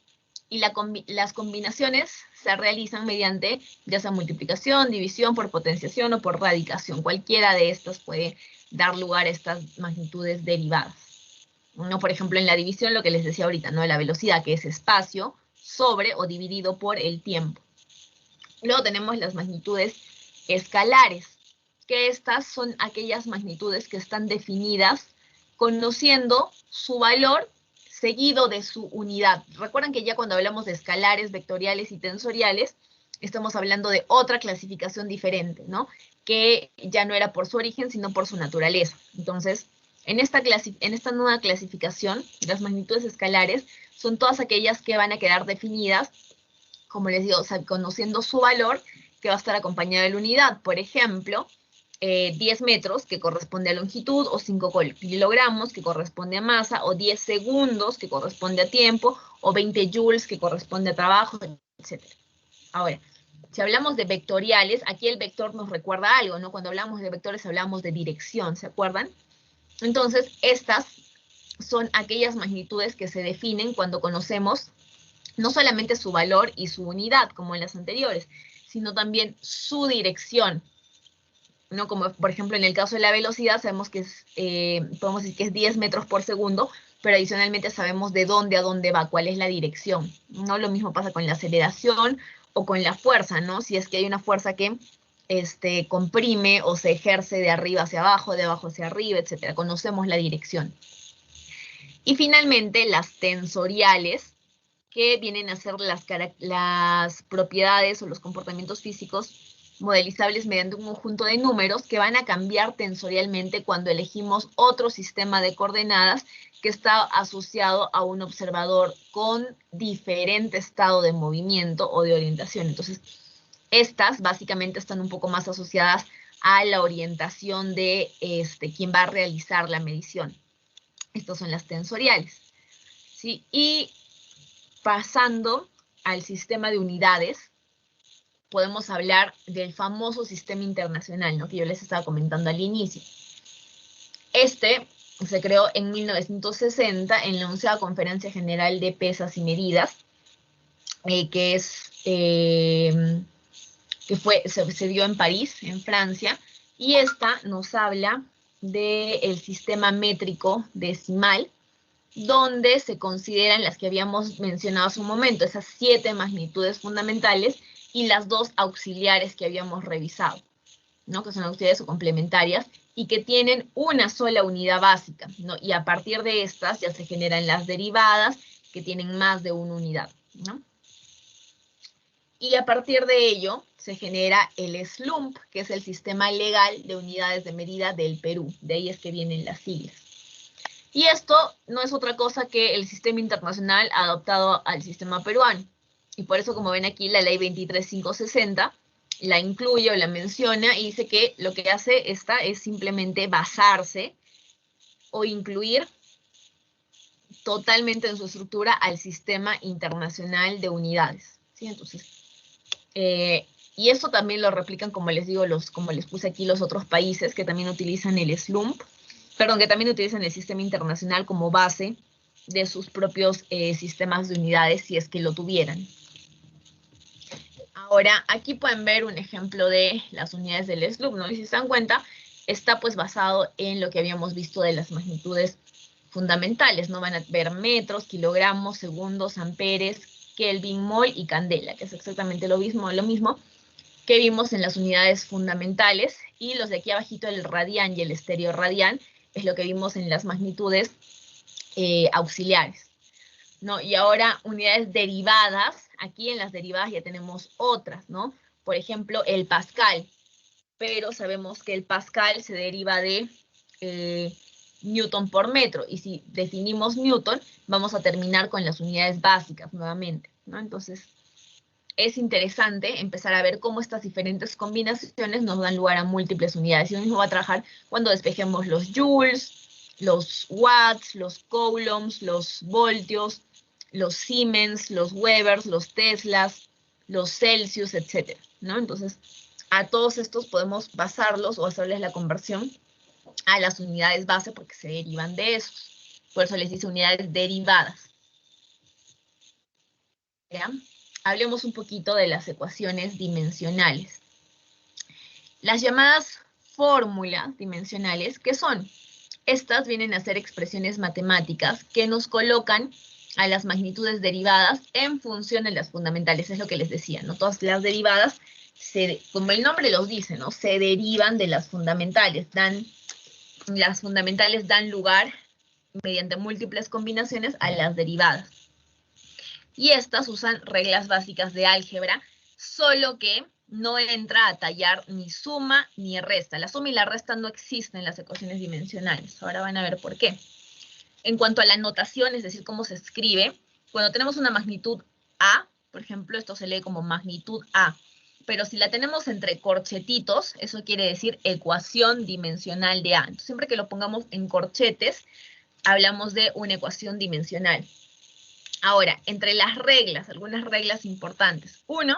Y las combinaciones se realizan mediante ya sea multiplicación, división, por potenciación o por radicación. Cualquiera de estas puede dar lugar a estas magnitudes derivadas. ¿No? Por ejemplo, en la división, lo que les decía ahorita, ¿no? La velocidad, que es espacio sobre o dividido por el tiempo. Luego tenemos las magnitudes escalares, que estas son aquellas magnitudes que están definidas conociendo su valor seguido de su unidad. Recuerden que ya cuando hablamos de escalares, vectoriales y tensoriales, estamos hablando de otra clasificación diferente, ¿no? Que ya no era por su origen, sino por su naturaleza. Entonces, en esta nueva clasificación, las magnitudes escalares son todas aquellas que van a quedar definidas, como les digo, o sea, conociendo su valor, que va a estar acompañado de la unidad. Por ejemplo, 10 metros, que corresponde a longitud, o 5 kilogramos, que corresponde a masa, o 10 segundos, que corresponde a tiempo, o 20 joules, que corresponde a trabajo, etc. Ahora, si hablamos de vectoriales, aquí el vector nos recuerda algo, ¿no? Cuando hablamos de vectores hablamos de dirección, ¿se acuerdan? Entonces, estas son aquellas magnitudes que se definen cuando conocemos no solamente su valor y su unidad, como en las anteriores, sino también su dirección, ¿no? Como por ejemplo en el caso de la velocidad, sabemos que es, podemos decir que es 10 metros por segundo, pero adicionalmente sabemos de dónde a dónde va, cuál es la dirección, ¿no? Lo mismo pasa con la aceleración o con la fuerza, ¿no? Si es que hay una fuerza que comprime o se ejerce de arriba hacia abajo, de abajo hacia arriba, etcétera. Conocemos la dirección. Y finalmente, las tensoriales, que vienen a ser las propiedades o los comportamientos físicos modelizables mediante un conjunto de números que van a cambiar tensorialmente cuando elegimos otro sistema de coordenadas que está asociado a un observador con diferente estado de movimiento o de orientación. Entonces, estas básicamente están un poco más asociadas a la orientación de quien va a realizar la medición. Estas son las tensoriales, ¿sí? Y pasando al sistema de unidades, podemos hablar del famoso sistema internacional, ¿no? Que yo les estaba comentando al inicio. Se creó en 1960 en la 11ª Conferencia General de Pesas y Medidas, se dio en París, en Francia, y esta nos habla del sistema métrico decimal, donde se consideran las que habíamos mencionado hace un momento, esas 7 magnitudes fundamentales y las 2 auxiliares que habíamos revisado, ¿no? Que son auxiliares o complementarias y que tienen una sola unidad básica, ¿no? Y a partir de estas ya se generan las derivadas que tienen más de una unidad, ¿no? Y a partir de ello se genera el SLUMP, que es el Sistema Legal de Unidades de Medida del Perú. De ahí es que vienen las siglas. Y esto no es otra cosa que el sistema internacional adoptado al sistema peruano. Y por eso, como ven aquí, la ley 23560 la incluye o la menciona y dice que lo que hace esta es simplemente basarse o incluir totalmente en su estructura al sistema internacional de unidades, ¿sí? Entonces, y esto también lo replican, como les digo, como les puse aquí, los otros países que también utilizan el SLUMP, que también utilizan el sistema internacional como base de sus propios sistemas de unidades, si es que lo tuvieran. Ahora, aquí pueden ver un ejemplo de las unidades del SLUMP, ¿no? Y si se dan cuenta, está pues basado en lo que habíamos visto de las magnitudes fundamentales, ¿no? Van a ver metros, kilogramos, segundos, amperes, Kelvin, mol y candela, que es exactamente lo mismo que vimos en las unidades fundamentales, y los de aquí abajito, el radián y el estereoradián, es lo que vimos en las magnitudes auxiliares, ¿no? Y ahora, unidades derivadas, aquí en las derivadas ya tenemos otras, ¿no? Por ejemplo, el pascal, pero sabemos que el pascal se deriva de Newton por metro, y si definimos Newton, vamos a terminar con las unidades básicas nuevamente, ¿no? Entonces, es interesante empezar a ver cómo estas diferentes combinaciones nos dan lugar a múltiples unidades. Y lo mismo va a trabajar cuando despejemos los joules, los watts, los coulombs, los voltios, los siemens, los webers, los teslas, los celsius, etc., ¿no? Entonces, a todos estos podemos basarlos o hacerles la conversión a las unidades base porque se derivan de esos. Por eso les dice unidades derivadas. ¿Ya? Hablemos un poquito de las ecuaciones dimensionales. Las llamadas fórmulas dimensionales, ¿qué son? Estas vienen a ser expresiones matemáticas que nos colocan a las magnitudes derivadas en función de las fundamentales. Es lo que les decía, ¿no? Todas las derivadas, como el nombre los dice, ¿no? Se derivan de las fundamentales. Las fundamentales dan lugar, mediante múltiples combinaciones, a las derivadas. Y estas usan reglas básicas de álgebra, solo que no entra a tallar ni suma ni resta. La suma y la resta no existen en las ecuaciones dimensionales. Ahora van a ver por qué. En cuanto a la notación, es decir, cómo se escribe, cuando tenemos una magnitud A, por ejemplo, esto se lee como magnitud A, pero si la tenemos entre corchetitos, eso quiere decir ecuación dimensional de A. Entonces, siempre que lo pongamos en corchetes, hablamos de una ecuación dimensional. Ahora, entre las reglas, algunas reglas importantes. Uno,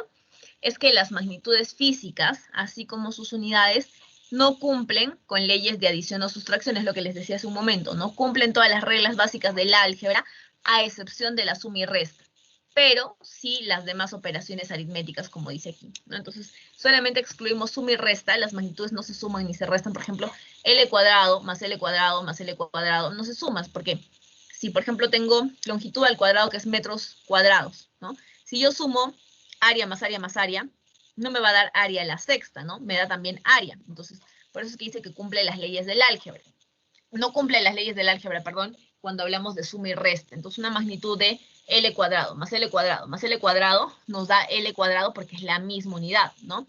es que las magnitudes físicas, así como sus unidades, no cumplen con leyes de adición o sustracción, es lo que les decía hace un momento, no cumplen todas las reglas básicas del álgebra, a excepción de la suma y resta, pero sí las demás operaciones aritméticas, como dice aquí, ¿no? Entonces, solamente excluimos suma y resta, las magnitudes no se suman ni se restan, por ejemplo, L cuadrado más L cuadrado más L cuadrado, no se suman, porque si, por ejemplo, tengo longitud al cuadrado, que es metros cuadrados, ¿no? Si yo sumo área más área más área, no me va a dar área a la sexta, ¿no? Me da también área. Entonces, por eso es que dice que cumple las leyes del álgebra. No cumple las leyes del álgebra, perdón, cuando hablamos de suma y resta. Entonces, una magnitud de L cuadrado más L cuadrado más L cuadrado nos da L cuadrado porque es la misma unidad, ¿no?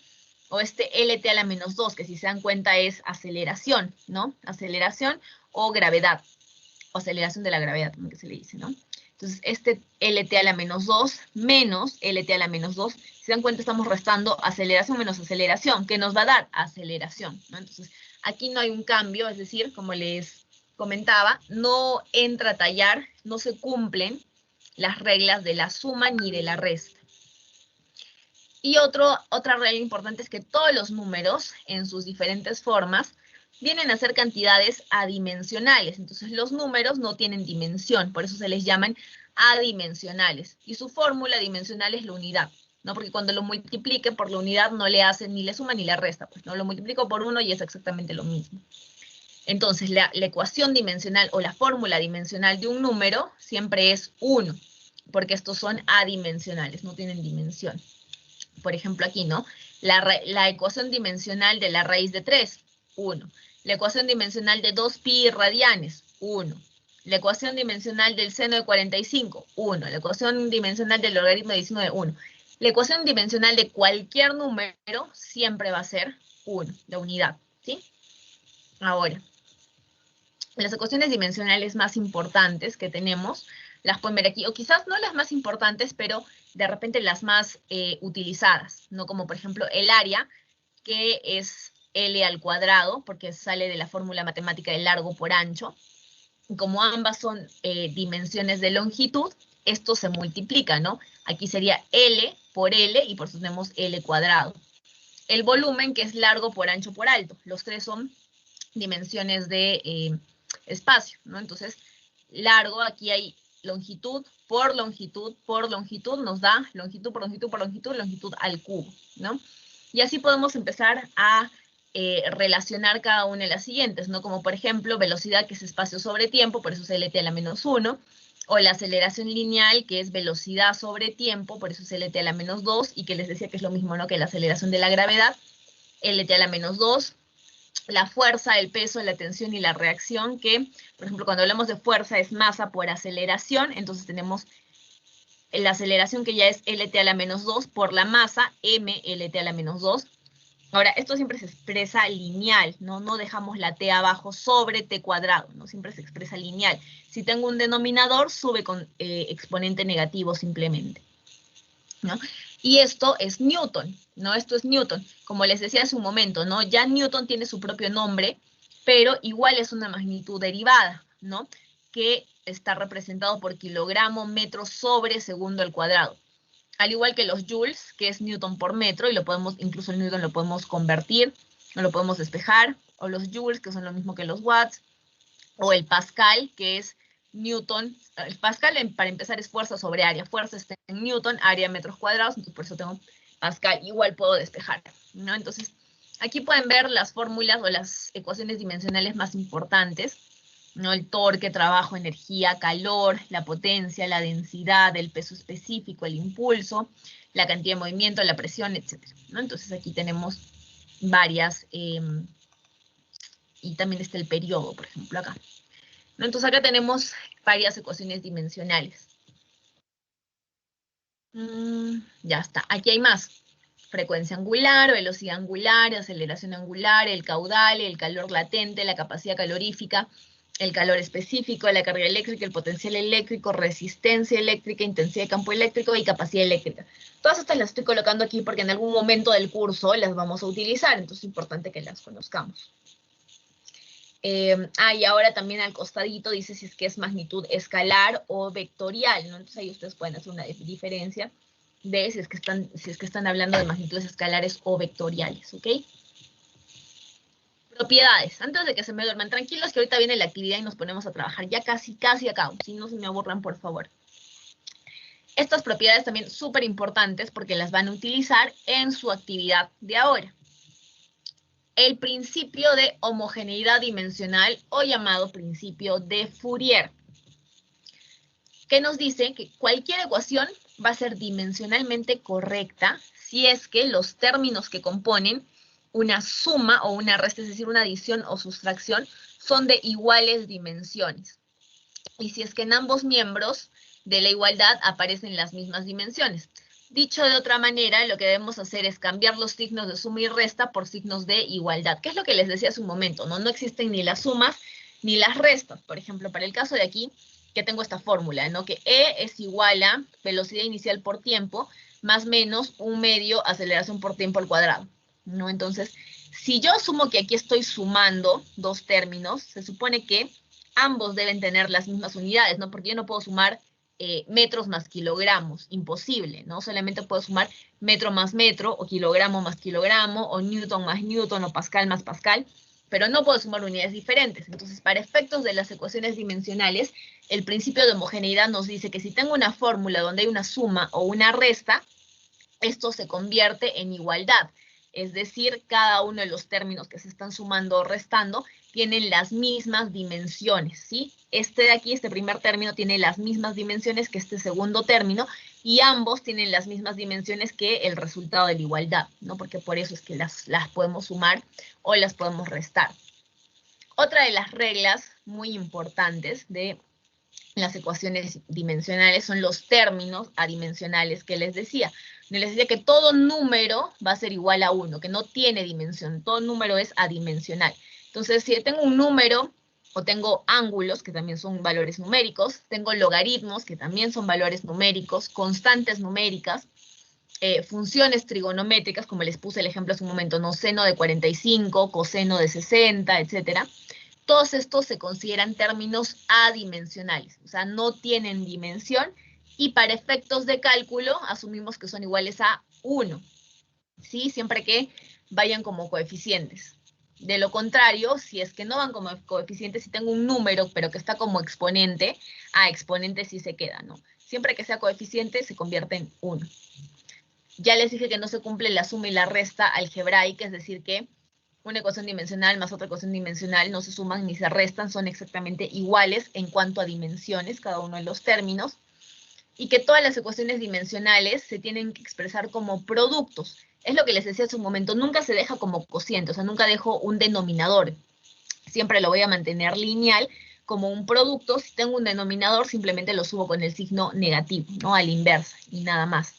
O este LT a la menos 2, que si se dan cuenta es aceleración, ¿no? Aceleración o gravedad, o aceleración de la gravedad, como que se le dice, ¿no? Entonces, este LT a la menos 2 menos LT a la menos 2, si se dan cuenta estamos restando aceleración menos aceleración, que nos va a dar aceleración, ¿no? Entonces, aquí no hay un cambio, es decir, como les comentaba, no entra a tallar, no se cumplen las reglas de la suma ni de la resta. Y otra regla importante es que todos los números, en sus diferentes formas, vienen a ser cantidades adimensionales. Entonces, los números no tienen dimensión, por eso se les llaman adimensionales. Y su fórmula dimensional es la unidad, ¿no? Porque cuando lo multiplique por la unidad no le hace ni le suma ni le resta, pues, ¿no? Lo multiplico por 1 y es exactamente lo mismo. Entonces, la ecuación dimensional o la fórmula dimensional de un número siempre es 1, porque estos son adimensionales, no tienen dimensión. Por ejemplo, aquí, ¿no? La ecuación dimensional de la raíz de 3, 1. La ecuación dimensional de 2pi radianes, 1. La ecuación dimensional del seno de 45, 1. La ecuación dimensional del logaritmo de 19, 1. La ecuación dimensional de cualquier número siempre va a ser 1, la unidad, ¿sí? Ahora, las ecuaciones dimensionales más importantes que tenemos, las pueden ver aquí, o quizás no las más importantes, pero de repente las más utilizadas, ¿no? Como por ejemplo el área, que es L al cuadrado, porque sale de la fórmula matemática de largo por ancho. Y como ambas son dimensiones de longitud, esto se multiplica, ¿no? Aquí sería L por L, y por eso tenemos L cuadrado. El volumen, que es largo por ancho por alto. Los tres son dimensiones de espacio, ¿no? Entonces, largo, aquí hay longitud por longitud por longitud, nos da longitud por longitud por longitud, longitud al cubo, ¿no? Y así podemos empezar a relacionar cada una de las siguientes, ¿no? Como por ejemplo, velocidad, que es espacio sobre tiempo, por eso es LT a la menos 1, o la aceleración lineal, que es velocidad sobre tiempo, por eso es LT a la menos 2, y que les decía que es lo mismo, ¿no? Que la aceleración de la gravedad, LT a la menos 2, la fuerza, el peso, la tensión y la reacción, que, por ejemplo, cuando hablamos de fuerza es masa por aceleración, entonces tenemos la aceleración que ya es LT a la menos 2 por la masa, M LT a la menos 2. Ahora, esto siempre se expresa lineal, ¿no? No dejamos la T abajo sobre T cuadrado, ¿no? Siempre se expresa lineal. Si tengo un denominador, sube con exponente negativo simplemente, ¿no? Y esto es Newton, ¿no? Esto es Newton. Como les decía hace un momento, ¿no? Ya Newton tiene su propio nombre, pero igual es una magnitud derivada, ¿no? Que está representado por kilogramo, metro sobre segundo al cuadrado. Al igual que los joules, que es Newton por metro, y lo podemos, incluso el Newton lo podemos convertir, o lo podemos despejar, o los joules, que son lo mismo que los watts, o el pascal, que es Newton. El pascal, para empezar, es fuerza sobre área. Fuerza está en Newton, área metros cuadrados, entonces por eso tengo pascal. Igual puedo despejar, ¿no? Entonces, aquí pueden ver las fórmulas o las ecuaciones dimensionales más importantes, ¿no? El torque, trabajo, energía, calor, la potencia, la densidad, el peso específico, el impulso, la cantidad de movimiento, la presión, etc., ¿no? Entonces aquí tenemos varias, y también está el periodo, por ejemplo, acá. ¿No? Entonces acá tenemos varias ecuaciones dimensionales. Ya está, aquí hay más. Frecuencia angular, velocidad angular, aceleración angular, el caudal, el calor latente, la capacidad calorífica, el calor específico, la carga eléctrica, el potencial eléctrico, resistencia eléctrica, intensidad de campo eléctrico y capacidad eléctrica. Todas estas las estoy colocando aquí porque en algún momento del curso las vamos a utilizar, entonces es importante que las conozcamos. Y ahora también al costadito dice si es que es magnitud escalar o vectorial, ¿no? Entonces ahí ustedes pueden hacer una diferencia de si es que están hablando de magnitudes escalares o vectoriales, ¿ok? Propiedades. Antes de que se me duerman, tranquilos que ahorita viene la actividad y nos ponemos a trabajar. Ya casi acabo. Si no se me aburran, por favor. Estas propiedades también súper importantes porque las van a utilizar en su actividad de ahora. El principio de homogeneidad dimensional o llamado principio de Fourier, que nos dice que cualquier ecuación va a ser dimensionalmente correcta si es que los términos que componen una suma o una resta, es decir, una adición o sustracción, son de iguales dimensiones. Y si es que en ambos miembros de la igualdad aparecen las mismas dimensiones. Dicho de otra manera, lo que debemos hacer es cambiar los signos de suma y resta por signos de igualdad, que es lo que les decía hace un momento, ¿no? No existen ni las sumas ni las restas. Por ejemplo, para el caso de aquí, que tengo esta fórmula, ¿no? Que E es igual a velocidad inicial por tiempo más menos un medio aceleración por tiempo al cuadrado, ¿no? Entonces, si yo asumo que aquí estoy sumando dos términos, se supone que ambos deben tener las mismas unidades, ¿no? Porque yo no puedo sumar metros más kilogramos, imposible, ¿no? Solamente puedo sumar metro más metro, o kilogramo más kilogramo, o newton más newton, o pascal más pascal, pero no puedo sumar unidades diferentes. Entonces, para efectos de las ecuaciones dimensionales, el principio de homogeneidad nos dice que si tengo una fórmula donde hay una suma o una resta, esto se convierte en igualdad. Es decir, cada uno de los términos que se están sumando o restando tienen las mismas dimensiones, ¿sí? Este de aquí, este primer término, tiene las mismas dimensiones que este segundo término, y ambos tienen las mismas dimensiones que el resultado de la igualdad, ¿no? Porque por eso es que las podemos sumar o las podemos restar. Otra de las reglas muy importantes de las ecuaciones dimensionales son los términos adimensionales que les decía. Les decía que todo número va a ser igual a 1, que no tiene dimensión. Todo número es adimensional. Entonces, si tengo un número, o tengo ángulos, que también son valores numéricos, tengo logaritmos, que también son valores numéricos, constantes numéricas, funciones trigonométricas, como les puse el ejemplo hace un momento, ¿no? Seno de 45, coseno de 60, etcétera. Todos estos se consideran términos adimensionales, o sea, no tienen dimensión, y para efectos de cálculo asumimos que son iguales a 1, ¿sí? Siempre que vayan como coeficientes. De lo contrario, si es que no van como coeficientes, si tengo un número, pero que está como exponente, exponente sí se queda, ¿no? Siempre que sea coeficiente, se convierte en 1. Ya les dije que no se cumple la suma y la resta algebraica, es decir que una ecuación dimensional más otra ecuación dimensional no se suman ni se restan, son exactamente iguales en cuanto a dimensiones, cada uno de los términos, y que todas las ecuaciones dimensionales se tienen que expresar como productos. Es lo que les decía hace un momento, nunca se deja como cociente, o sea, nunca dejo un denominador, siempre lo voy a mantener lineal como un producto. Si tengo un denominador, simplemente lo subo con el signo negativo, ¿no? A la inversa, y nada más.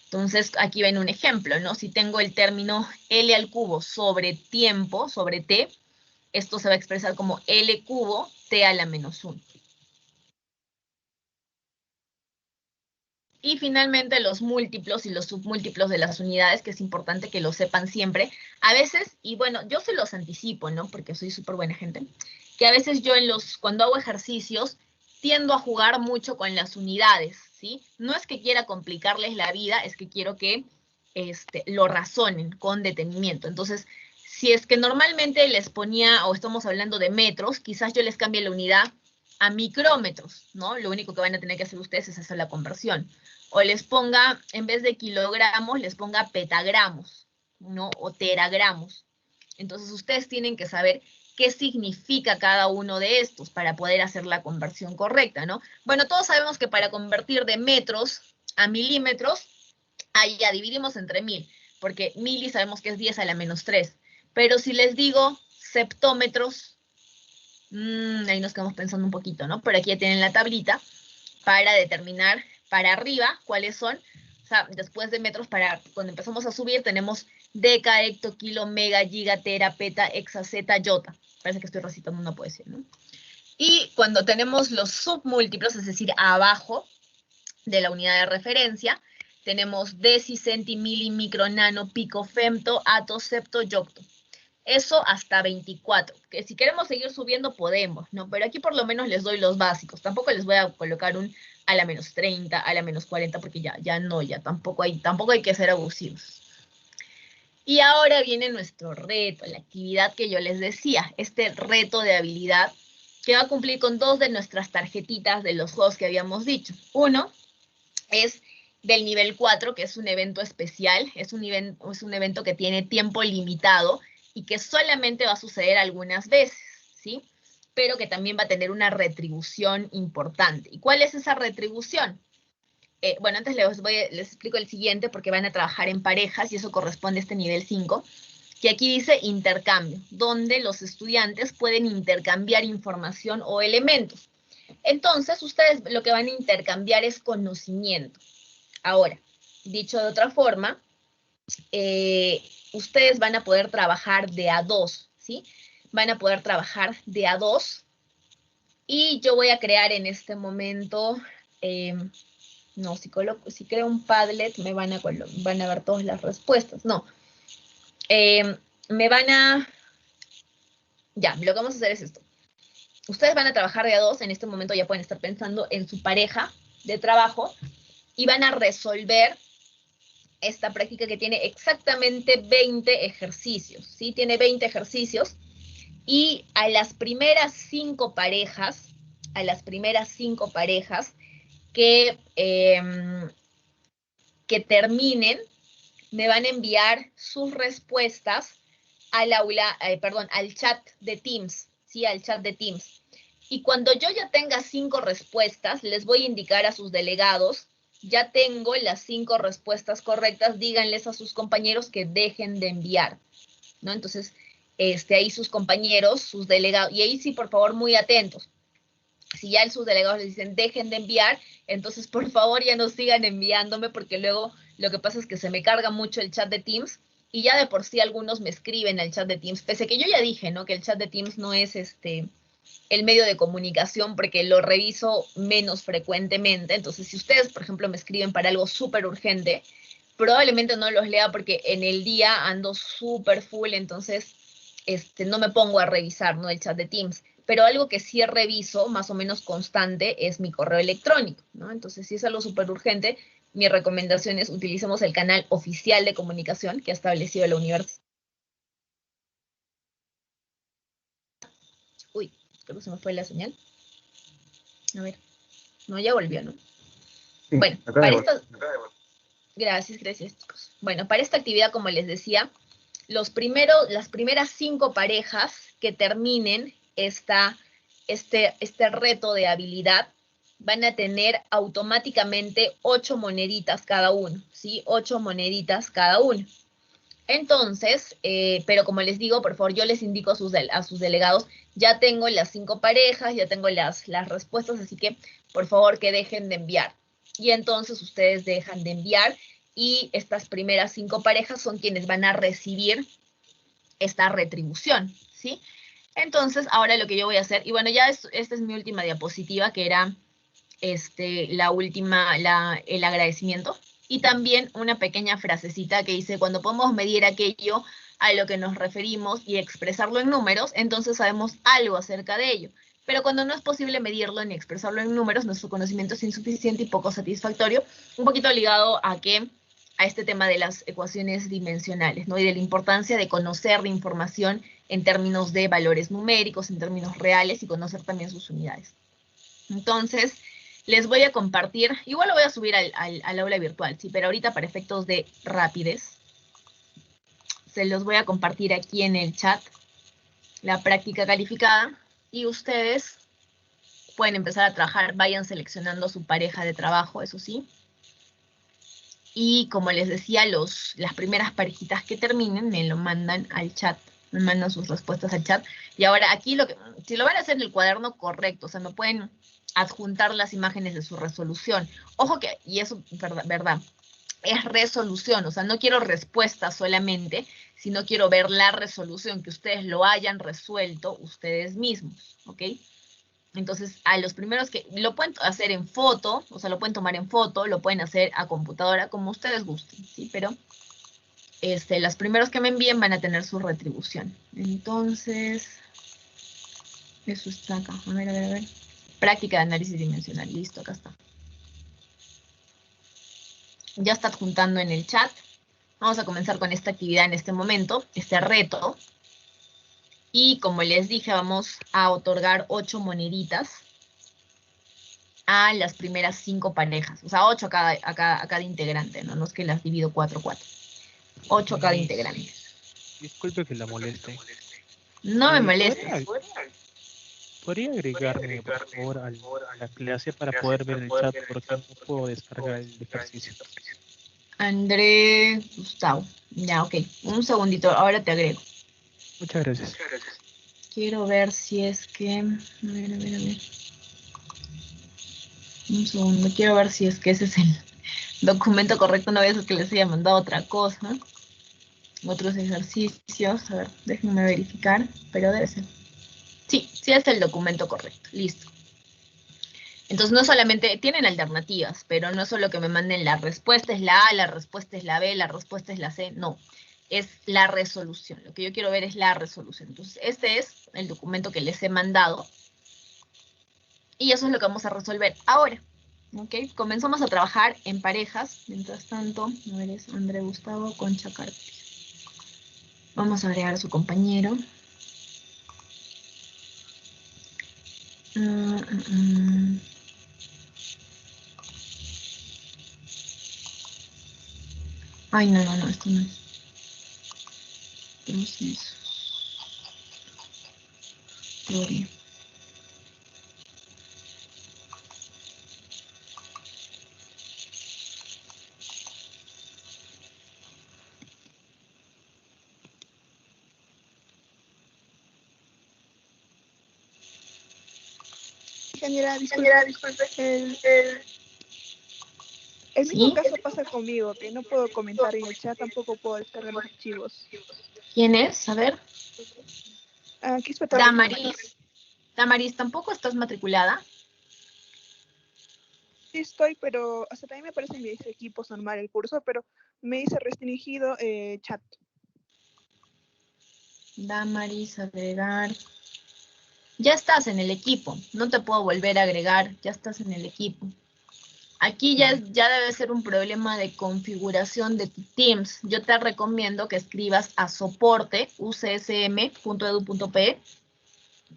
Entonces, aquí ven un ejemplo, ¿no? Si tengo el término L al cubo sobre tiempo, sobre T, esto se va a expresar como L cubo T a la menos 1. Y finalmente los múltiplos y los submúltiplos de las unidades, que es importante que lo sepan siempre. A veces, y bueno, yo se los anticipo, ¿no? Porque soy súper buena gente, que a veces yo cuando hago ejercicios, tiendo a jugar mucho con las unidades, ¿sí? No es que quiera complicarles la vida, es que quiero que lo razonen con detenimiento. Entonces, si es que normalmente les ponía, o estamos hablando de metros, quizás yo les cambie la unidad a micrómetros, ¿no? Lo único que van a tener que hacer ustedes es hacer la conversión. O les ponga, en vez de kilogramos, les ponga petagramos, ¿no? O teragramos. Entonces ustedes tienen que saber qué significa cada uno de estos para poder hacer la conversión correcta, ¿no? Bueno, todos sabemos que para convertir de metros a milímetros, ahí ya dividimos entre 1000, porque mili sabemos que es 10 a la menos 3. Pero si les digo septómetros, ahí nos quedamos pensando un poquito, ¿no? Pero aquí ya tienen la tablita para determinar para arriba cuáles son. O sea, después de metros, cuando empezamos a subir, tenemos deca, hecto, kilo, mega, giga, tera, peta, hexa, zeta, yota. Parece que estoy recitando una poesía, ¿no? Y cuando tenemos los submúltiplos, es decir, abajo de la unidad de referencia, tenemos deci, centi, mili, micro, nano, pico, femto, ato, septo, yocto. Eso hasta 24, que si queremos seguir subiendo podemos, ¿no? Pero aquí por lo menos les doy los básicos. Tampoco les voy a colocar un a la menos 30, a la menos 40, porque ya tampoco hay que ser abusivos. Y ahora viene nuestro reto, la actividad que yo les decía, este reto de habilidad que va a cumplir con 2 de nuestras tarjetitas de los juegos que habíamos dicho. Uno es del nivel 4, que es un evento especial, es un evento que tiene tiempo limitado y que solamente va a suceder algunas veces, ¿sí? Pero que también va a tener una retribución importante. ¿Y cuál es esa retribución? Bueno, antes les explico el siguiente porque van a trabajar en parejas y eso corresponde a este nivel 5, que aquí dice intercambio, donde los estudiantes pueden intercambiar información o elementos. Entonces, ustedes lo que van a intercambiar es conocimiento. Ahora, dicho de otra forma, ustedes van a poder trabajar de a 2, ¿sí? Van a poder trabajar de a 2 y yo voy a crear en este momento, no, si creo un Padlet me van a ver todas las respuestas, no. Ya, lo que vamos a hacer es esto. Ustedes van a trabajar de a 2, en este momento ya pueden estar pensando en su pareja de trabajo y van a resolver esta práctica que tiene exactamente 20 ejercicios, ¿sí? Tiene 20 ejercicios y a las primeras 5 parejas que terminen, me van a enviar sus respuestas al chat de Teams, ¿sí? Al chat de Teams. Y cuando yo ya tenga 5 respuestas, les voy a indicar a sus delegados, ya tengo las 5 respuestas correctas, díganles a sus compañeros que dejen de enviar, ¿no? Entonces, ahí sus compañeros, sus delegados, y ahí sí, por favor, muy atentos. Si ya sus delegados les dicen dejen de enviar, entonces por favor ya no sigan enviándome porque luego lo que pasa es que se me carga mucho el chat de Teams y ya de por sí algunos me escriben al chat de Teams, pese a que yo ya dije, ¿no? Que el chat de Teams no es el medio de comunicación porque lo reviso menos frecuentemente. Entonces, si ustedes, por ejemplo, me escriben para algo súper urgente, probablemente no los lea porque en el día ando súper full, entonces no me pongo a revisar, ¿no? El chat de Teams. Pero algo que sí reviso, más o menos constante, es mi correo electrónico, ¿no? Entonces, si es algo súper urgente, mi recomendación es utilicemos el canal oficial de comunicación que ha establecido la universidad. Uy, creo que se me fue la señal. A ver. No, ya volvió, ¿no? Sí, Bueno, para esta... Gracias, chicos. Bueno, para esta actividad, como les decía, las primeras 5 parejas que terminen este reto de habilidad van a tener automáticamente 8 moneditas cada uno, ¿sí? 8 moneditas cada uno. Entonces, pero como les digo, por favor, yo les indico a sus delegados, ya tengo las 5 parejas, ya tengo las respuestas, así que por favor que dejen de enviar. Y entonces ustedes dejan de enviar y estas primeras 5 parejas son quienes van a recibir esta retribución, ¿sí? Entonces, ahora lo que yo voy a hacer, y bueno, ya esta es mi última diapositiva, que era el agradecimiento. Y también una pequeña frasecita que dice, cuando podemos medir aquello a lo que nos referimos y expresarlo en números, entonces sabemos algo acerca de ello. Pero cuando no es posible medirlo ni expresarlo en números, nuestro conocimiento es insuficiente y poco satisfactorio, un poquito ligado a este tema de las ecuaciones dimensionales, ¿no? Y de la importancia de conocer la información en términos de valores numéricos, en términos reales, y conocer también sus unidades. Entonces, les voy a compartir, igual lo voy a subir al aula virtual, sí, pero ahorita para efectos de rapidez, se los voy a compartir aquí en el chat, la práctica calificada, y ustedes pueden empezar a trabajar, vayan seleccionando su pareja de trabajo, eso sí. Y como les decía, las primeras parejitas que terminen me lo mandan al chat, me mandan sus respuestas al chat. Y ahora aquí, si lo van a hacer en el cuaderno correcto, o sea, me pueden adjuntar las imágenes de su resolución. Ojo que, y eso, verdad, es resolución, o sea, no quiero respuesta solamente, sino quiero ver la resolución, que ustedes lo hayan resuelto ustedes mismos, ¿ok? Entonces, a los primeros que lo pueden hacer en foto, o sea, lo pueden tomar en foto, lo pueden hacer a computadora, como ustedes gusten, ¿sí? Pero los primeros que me envíen van a tener su retribución. Entonces, eso está acá. A ver. Práctica de análisis dimensional. Listo, acá está. Ya está adjuntando en el chat. Vamos a comenzar con esta actividad en este momento, este reto. Y como les dije, vamos a otorgar 8 moneditas a las primeras 5 parejas. O sea, 8 a cada integrante, ¿no? No es que las divido 4. 8 a cada integrante. Disculpe que la moleste. No me molestes. ¿Podría agregarme, por favor, a la clase para poder ver el chat? Porque no puedo descargar el ejercicio. André Gustavo. Ya, ok. Un segundito, ahora te agrego. Muchas gracias. Quiero ver si es que... A ver. Un segundo, quiero ver si es que ese es el documento correcto. No vez que les haya mandado otra cosa. Otros ejercicios. A ver, déjenme verificar, pero debe ser. Sí es el documento correcto. Listo. Entonces, no solamente, tienen alternativas, pero no solo que me manden la respuesta es la A, la respuesta es la B, la respuesta es la C, no. Es la resolución. Lo que yo quiero ver es la resolución. Entonces, este es el documento que les he mandado. Y eso es lo que vamos a resolver ahora. ¿Ok? Comenzamos a trabajar en parejas. Mientras tanto, a ver, es André Gustavo Concha Carpio. Vamos a agregar a su compañero. Ay, no, esto no es. Proceso. Teoría. Ingeniera, disculpe. El mismo caso pasa conmigo, que no puedo comentar en el chat, tampoco puedo descargar los archivos. ¿Quién es? A ver. Aquí es Damaris, ¿tampoco estás matriculada? Sí estoy, pero hasta también me aparece en mis equipos normal el curso, pero me dice restringido chat. Damaris, agregar. Ya estás en el equipo, no te puedo volver a agregar, ya estás en el equipo. Aquí ya debe ser un problema de configuración de tu Teams. Yo te recomiendo que escribas a soporte ucsm.edu.pe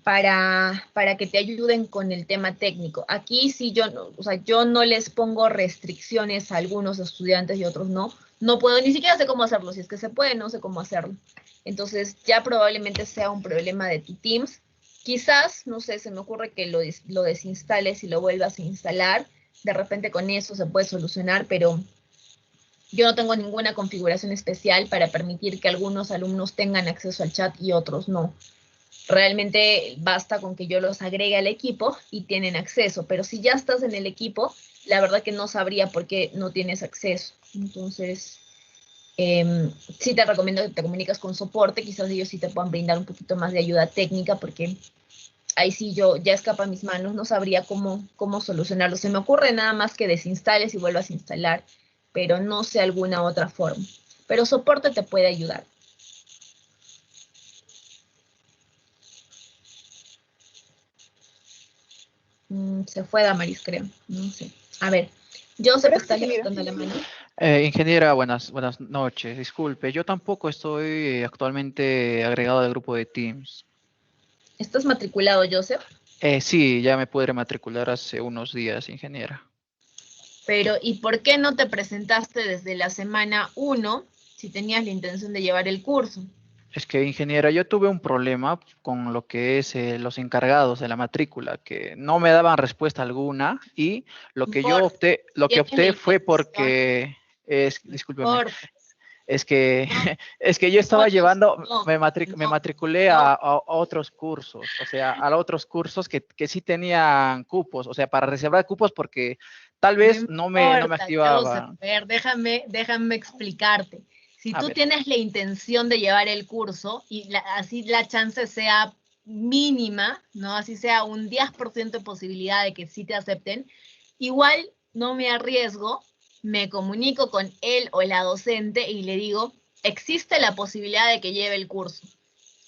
para que te ayuden con el tema técnico. Aquí sí yo no les pongo restricciones a algunos estudiantes y otros no. No puedo, ni siquiera sé cómo hacerlo. Si es que se puede, no sé cómo hacerlo. Entonces ya probablemente sea un problema de tu Teams. Quizás, no sé, se me ocurre que lo desinstales y lo vuelvas a instalar. De repente con eso se puede solucionar, pero yo no tengo ninguna configuración especial para permitir que algunos alumnos tengan acceso al chat y otros no. Realmente basta con que yo los agregue al equipo y tienen acceso, pero si ya estás en el equipo, la verdad que no sabría por qué no tienes acceso. Entonces, sí te recomiendo que te comuniques con soporte, quizás ellos sí te puedan brindar un poquito más de ayuda técnica, porque ahí sí yo ya escapa a mis manos, no sabría cómo solucionarlo. Se me ocurre nada más que desinstales y vuelvas a instalar, pero no sé alguna otra forma. Pero soporte te puede ayudar. Se fue Damaris, creo. No sé. A ver, Joseph está levantando la mano. Ingeniera, buenas noches. Disculpe, yo tampoco estoy actualmente agregado al grupo de Teams. ¿Estás matriculado, Joseph? Sí, ya me pude rematricular hace unos días, ingeniera. Pero, ¿y por qué no te presentaste desde la semana 1 si tenías la intención de llevar el curso? Es que, ingeniera, yo tuve un problema con lo que es los encargados de la matrícula, que no me daban respuesta alguna y lo que yo opté, fue porque, discúlpeme, es que, es que yo estaba llevando, me matriculé a otros cursos, o sea, a otros cursos que sí tenían cupos, o sea, para reservar cupos porque tal vez no me activaba. A ver, déjame explicarte. Si A tú ver. tienes la intención de llevar el curso y así la chance sea mínima, ¿no? Así sea un 10% de posibilidad de que sí te acepten, igual no me arriesgo, me comunico con él o la docente y le digo, existe la posibilidad de que lleve el curso.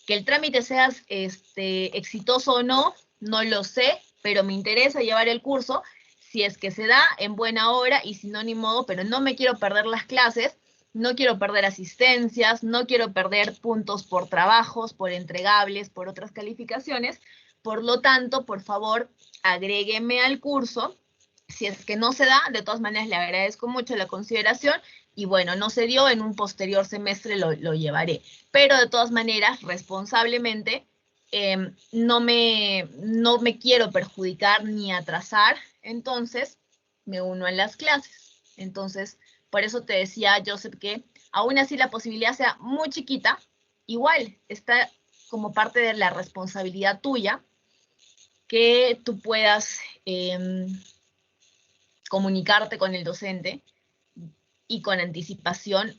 Que el trámite sea exitoso o no, no lo sé, pero me interesa llevar el curso. Si es que se da, en buena hora, y si no, ni modo, pero no me quiero perder las clases, no quiero perder asistencias, no quiero perder puntos por trabajos, por entregables, por otras calificaciones. Por lo tanto, por favor, agrégueme al curso. Si es que no se da, de todas maneras le agradezco mucho la consideración y bueno, no se dio, en un posterior semestre lo llevaré. Pero de todas maneras, responsablemente, no me quiero perjudicar ni atrasar, entonces me uno en las clases. Entonces, por eso te decía, Joseph, que aún así la posibilidad sea muy chiquita, igual está como parte de la responsabilidad tuya que tú puedas comunicarte con el docente y con anticipación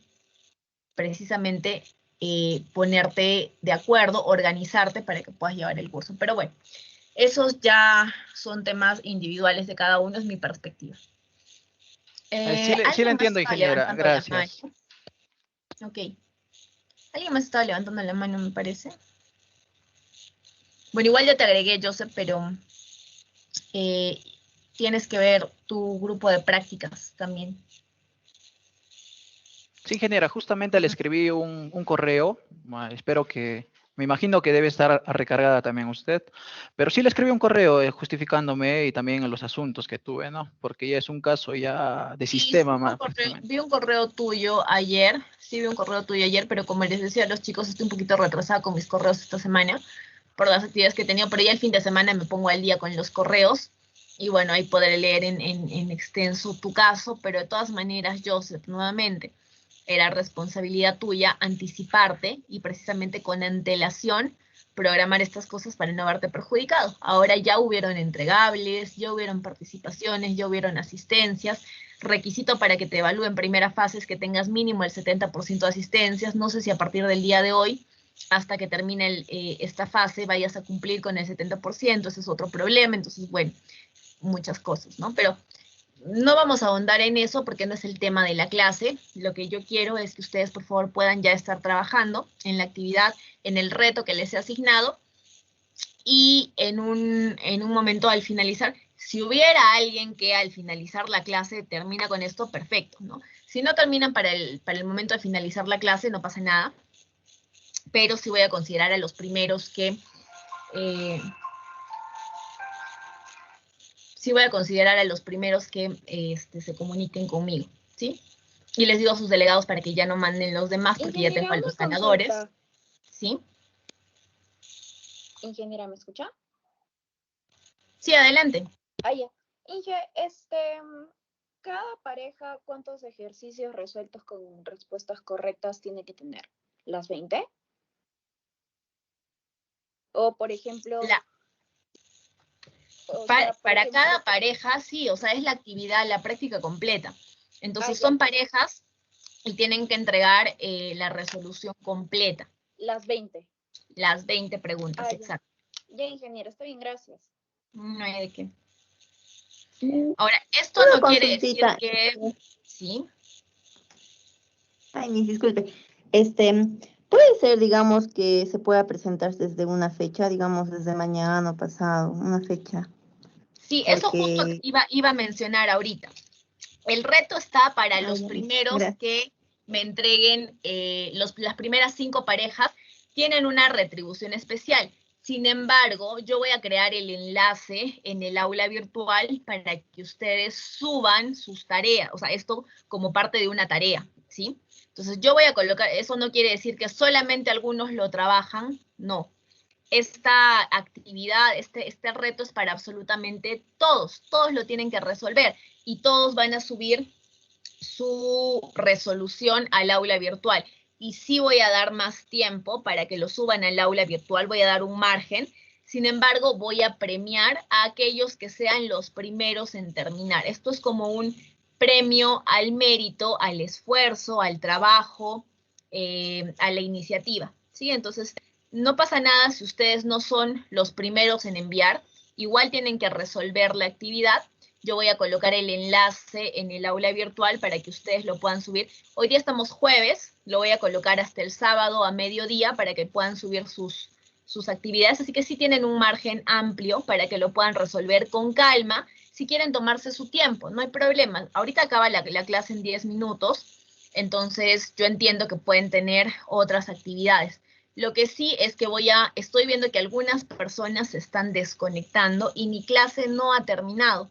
precisamente ponerte de acuerdo, organizarte para que puedas llevar el curso. Pero bueno, esos ya son temas individuales de cada uno, es mi perspectiva. Sí le entiendo, ingeniera, gracias. Ok. ¿Alguien más estaba levantando la mano, me parece? Bueno, igual ya te agregué, Joseph, pero tienes que ver tu grupo de prácticas también. Sí, ingeniera, justamente le escribí un correo, espero que, me imagino que debe estar recargada también usted, pero sí le escribí un correo justificándome y también los asuntos que tuve, ¿no? Porque ya es un caso ya de sistema más. Vi un correo tuyo ayer, pero como les decía a los chicos, estoy un poquito retrasada con mis correos esta semana por las actividades que he tenido, pero ya el fin de semana me pongo al día con los correos y bueno, ahí podré leer en extenso tu caso, pero de todas maneras, Joseph, nuevamente, era responsabilidad tuya anticiparte y precisamente con antelación programar estas cosas para no haberte perjudicado. Ahora ya hubieron entregables, ya hubieron participaciones, ya hubieron asistencias. Requisito para que te evalúen en primera fase es que tengas mínimo el 70% de asistencias. No sé si a partir del día de hoy, hasta que termine esta fase, vayas a cumplir con el 70%, ese es otro problema. Entonces, bueno, muchas cosas, ¿no? Pero no vamos a ahondar en eso porque no es el tema de la clase. Lo que yo quiero es que ustedes, por favor, puedan ya estar trabajando en la actividad, en el reto que les he asignado. Y en un momento al finalizar, si hubiera alguien que al finalizar la clase termina con esto, perfecto, ¿no? Si no terminan para el momento de finalizar la clase, no pasa nada. Pero sí voy a considerar a los primeros que... se comuniquen conmigo, ¿sí? Y les digo a sus delegados para que ya no manden los demás porque ya tengo a los ganadores, ¿sí? Ingeniera, ¿me escucha? Sí, adelante. Ya. Inge, cada pareja, ¿cuántos ejercicios resueltos con respuestas correctas tiene que tener? ¿Las 20? O, por ejemplo... Para cada pareja, sí, o sea, es la actividad, la práctica completa. Entonces son parejas y tienen que entregar la resolución completa. Las 20. Las 20 preguntas, exacto. Ya, ingeniero, está bien, gracias. No hay de qué. Mm, Ahora, esto Una no quiere decir consultita. que... Sí. Ay, mis disculpe. Puede ser, digamos, que se pueda presentar desde una fecha, digamos, desde mañana o pasado, una fecha. Sí, eso justo Porque, iba a mencionar ahorita. El reto está para ay, los ya, primeros gracias. que me entreguen, las primeras 5 parejas tienen una retribución especial. Sin embargo, yo voy a crear el enlace en el aula virtual para que ustedes suban sus tareas, o sea, esto como parte de una tarea, ¿sí? Entonces yo voy a colocar, eso no quiere decir que solamente algunos lo trabajan, no. Esta actividad, este reto es para absolutamente todos lo tienen que resolver y todos van a subir su resolución al aula virtual. Y sí voy a dar más tiempo para que lo suban al aula virtual, voy a dar un margen. Sin embargo, voy a premiar a aquellos que sean los primeros en terminar. Esto es como un premio al mérito, al esfuerzo, al trabajo, a la iniciativa, ¿sí? Entonces, no pasa nada si ustedes no son los primeros en enviar, igual tienen que resolver la actividad. Yo voy a colocar el enlace en el aula virtual para que ustedes lo puedan subir. Hoy día estamos jueves, lo voy a colocar hasta el sábado a mediodía para que puedan subir sus actividades, así que sí tienen un margen amplio para que lo puedan resolver con calma. Si quieren tomarse su tiempo, no hay problema. Ahorita acaba la clase en 10 minutos, entonces yo entiendo que pueden tener otras actividades. Lo que sí es que estoy viendo que algunas personas se están desconectando y mi clase no ha terminado.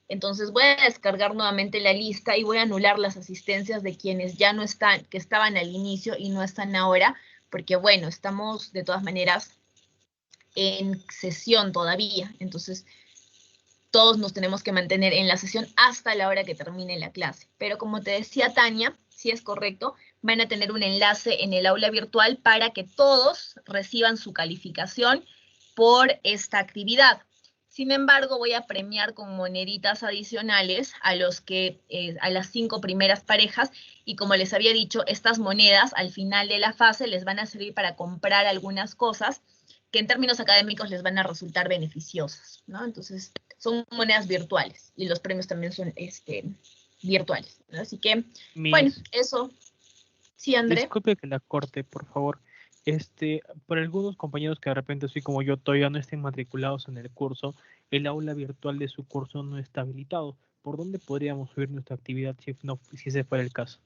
Entonces voy a descargar nuevamente la lista y voy a anular las asistencias de quienes ya no están, que estaban al inicio y no están ahora, porque bueno, estamos de todas maneras en sesión todavía. Entonces todos nos tenemos que mantener en la sesión hasta la hora que termine la clase. Pero como te decía Tania, si es correcto, van a tener un enlace en el aula virtual para que todos reciban su calificación por esta actividad. Sin embargo, voy a premiar con moneditas adicionales a a las 5 primeras parejas, y como les había dicho, estas monedas al final de la fase les van a servir para comprar algunas cosas que en términos académicos les van a resultar beneficiosas, ¿no? Entonces, son monedas virtuales y los premios también son virtuales, ¿no? Así que, bueno, eso. Sí, André. Disculpe que la corte, por favor. Por algunos compañeros que de repente, así como yo, todavía no estén matriculados en el curso, el aula virtual de su curso no está habilitado. ¿Por dónde podríamos subir nuestra actividad si ese fuera el caso?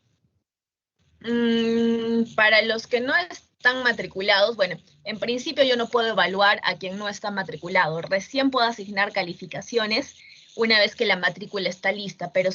Para los que no están matriculados, bueno, en principio yo no puedo evaluar a quien no está matriculado. Recién puedo asignar calificaciones una vez que la matrícula está lista, pero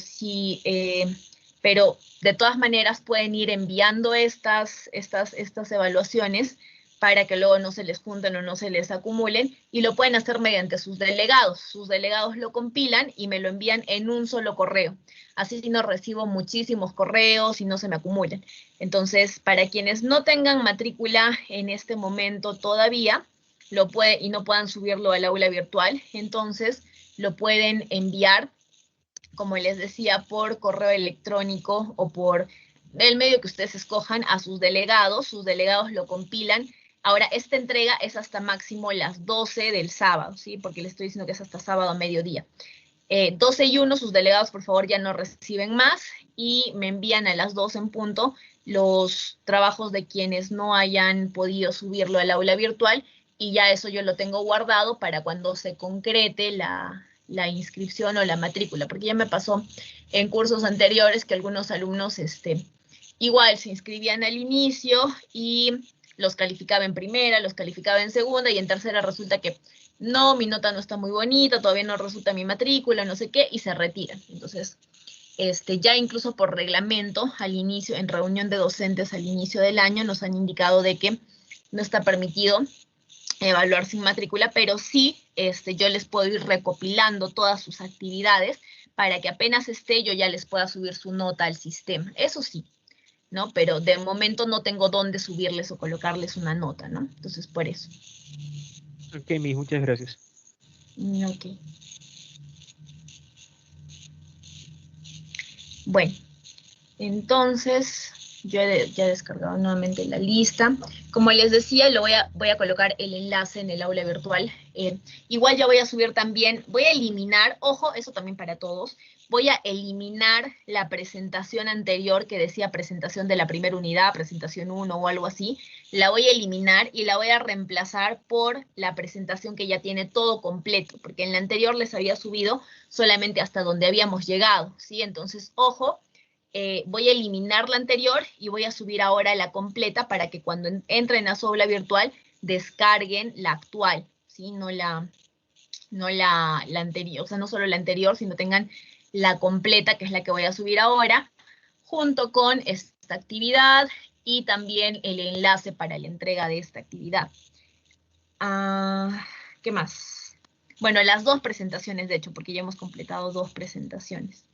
pero de todas maneras pueden ir enviando estas evaluaciones para que luego no se les junten o no se les acumulen, y lo pueden hacer mediante sus delegados. Sus delegados lo compilan y me lo envían en un solo correo. Así no recibo muchísimos correos y no se me acumulan. Entonces, para quienes no tengan matrícula en este momento todavía, y no puedan subirlo al aula virtual, entonces lo pueden enviar, como les decía, por correo electrónico o por el medio que ustedes escojan a sus delegados lo compilan. Ahora, esta entrega es hasta máximo las 12 del sábado, ¿sí? Porque les estoy diciendo que es hasta sábado a mediodía. 12 y 1, sus delegados, por favor, ya no reciben más, y me envían a las 12 en punto los trabajos de quienes no hayan podido subirlo al aula virtual, y ya eso yo lo tengo guardado para cuando se concrete la inscripción o la matrícula, porque ya me pasó en cursos anteriores que algunos alumnos igual se inscribían al inicio y los calificaba en primera, los calificaba en segunda, y en tercera resulta que no, mi nota no está muy bonita, todavía no resulta mi matrícula, no sé qué, y se retiran. Entonces, ya incluso por reglamento, al inicio, en reunión de docentes al inicio del año, nos han indicado de que no está permitido evaluar sin matrícula, pero sí, yo les puedo ir recopilando todas sus actividades para que apenas esté, yo ya les pueda subir su nota al sistema. Eso sí, ¿no? Pero de momento no tengo dónde subirles o colocarles una nota, ¿no? Entonces, por eso. Ok, muchas gracias. Ok. Bueno, entonces, Yo ya he descargado nuevamente la lista. Como les decía, voy a colocar el enlace en el aula virtual. Igual ya voy a subir también, voy a eliminar, ojo, eso también para todos, voy a eliminar la presentación anterior que decía presentación de la primera unidad, presentación 1 o algo así. La voy a eliminar y la voy a reemplazar por la presentación que ya tiene todo completo, porque en la anterior les había subido solamente hasta donde habíamos llegado, ¿sí? Entonces, ojo, voy a eliminar la anterior y voy a subir ahora la completa para que cuando entren a su aula virtual descarguen la actual, ¿sí? No la anterior, o sea, no solo la anterior, sino tengan la completa, que es la que voy a subir ahora, junto con esta actividad y también el enlace para la entrega de esta actividad. ¿Qué más? Bueno, las 2 presentaciones, de hecho, porque ya hemos completado 2 presentaciones.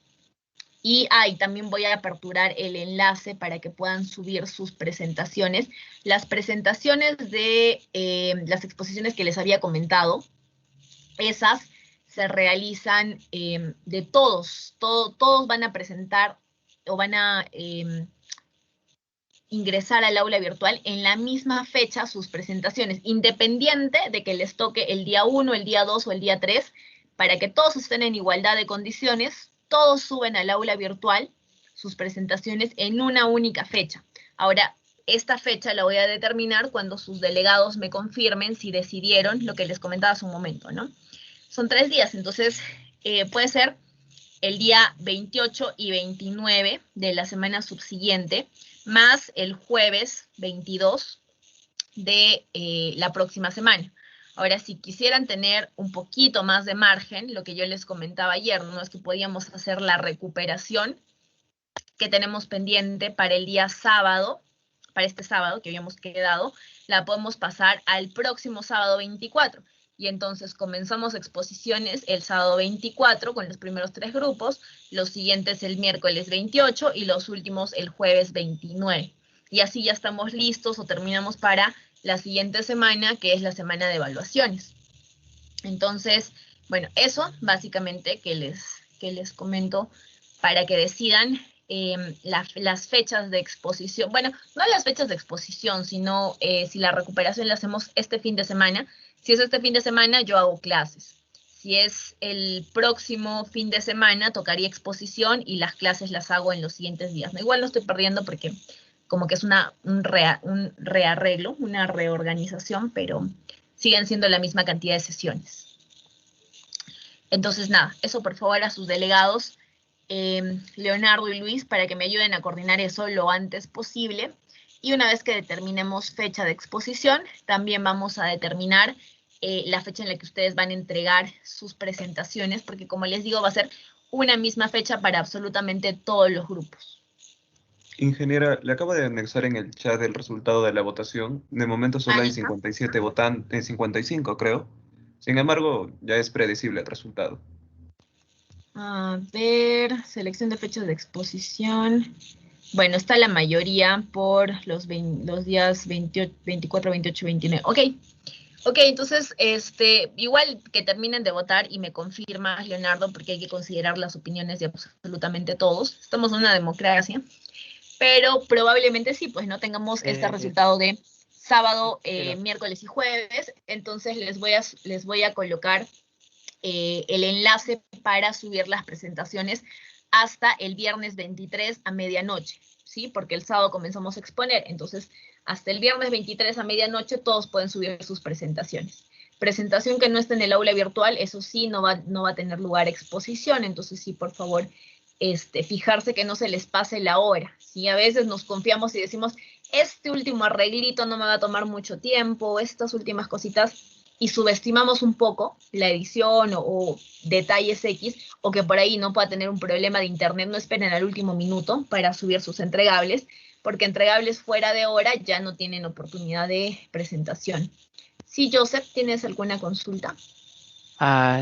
Y también voy a aperturar el enlace para que puedan subir sus presentaciones. Las presentaciones de las exposiciones que les había comentado, esas se realizan de todos van a presentar o van a ingresar al aula virtual en la misma fecha sus presentaciones, independiente de que les toque el día 1, el día 2 o el día 3, para que todos estén en igualdad de condiciones. Todos suben al aula virtual sus presentaciones en una única fecha. Ahora, esta fecha la voy a determinar cuando sus delegados me confirmen si decidieron lo que les comentaba hace un momento, ¿no? Son 3 días, entonces puede ser el día 28 y 29 de la semana subsiguiente, más el jueves 22 de la próxima semana. Ahora, si quisieran tener un poquito más de margen, lo que yo les comentaba ayer, ¿no? Es que podíamos hacer la recuperación que tenemos pendiente para el día sábado, para este sábado que habíamos quedado, la podemos pasar al próximo sábado 24. Y entonces comenzamos exposiciones el sábado 24 con los primeros 3 grupos, los siguientes el miércoles 28 y los últimos el jueves 29. Y así ya estamos listos o terminamos para la siguiente semana, que es la semana de evaluaciones. Entonces, bueno, eso básicamente que les comento para que decidan las fechas de exposición. Bueno, no las fechas de exposición, sino si la recuperación la hacemos este fin de semana. Si es este fin de semana, yo hago clases. Si es el próximo fin de semana, tocaría exposición y las clases las hago en los siguientes días. ¿No? Igual no estoy perdiendo porque como que es un rearreglo, una reorganización, pero siguen siendo la misma cantidad de sesiones. Entonces, nada, eso por favor a sus delegados, Leonardo y Luis, para que me ayuden a coordinar eso lo antes posible. Y una vez que determinemos fecha de exposición, también vamos a determinar la fecha en la que ustedes van a entregar sus presentaciones, porque como les digo, va a ser una misma fecha para absolutamente todos los grupos. Ingeniera, le acabo de anexar en el chat el resultado de la votación. De momento solo hay 57 votantes, 55 creo. Sin embargo, ya es predecible el resultado. A ver, selección de fechas de exposición. Bueno, está la mayoría por los días 28, 24, 28, 29. Ok, entonces, igual que terminen de votar y me confirma, Leonardo, porque hay que considerar las opiniones de absolutamente todos. Estamos en una democracia. Pero probablemente sí, pues no tengamos este resultado de sábado, miércoles y jueves. Entonces les voy a colocar el enlace para subir las presentaciones hasta el viernes 23 a medianoche, ¿sí? Porque el sábado comenzamos a exponer. Entonces, hasta el viernes 23 a medianoche todos pueden subir sus presentaciones. Presentación que no esté en el aula virtual, eso sí, no va a tener lugar exposición. Entonces sí, por favor, fijarse que no se les pase la hora. ¿Sí? A veces nos confiamos y decimos, este último arreglito no me va a tomar mucho tiempo, estas últimas cositas, y subestimamos un poco la edición o detalles X, o que por ahí no pueda tener un problema de internet. No esperen al último minuto para subir sus entregables, porque entregables fuera de hora ya no tienen oportunidad de presentación. Sí, Joseph, ¿tienes alguna consulta?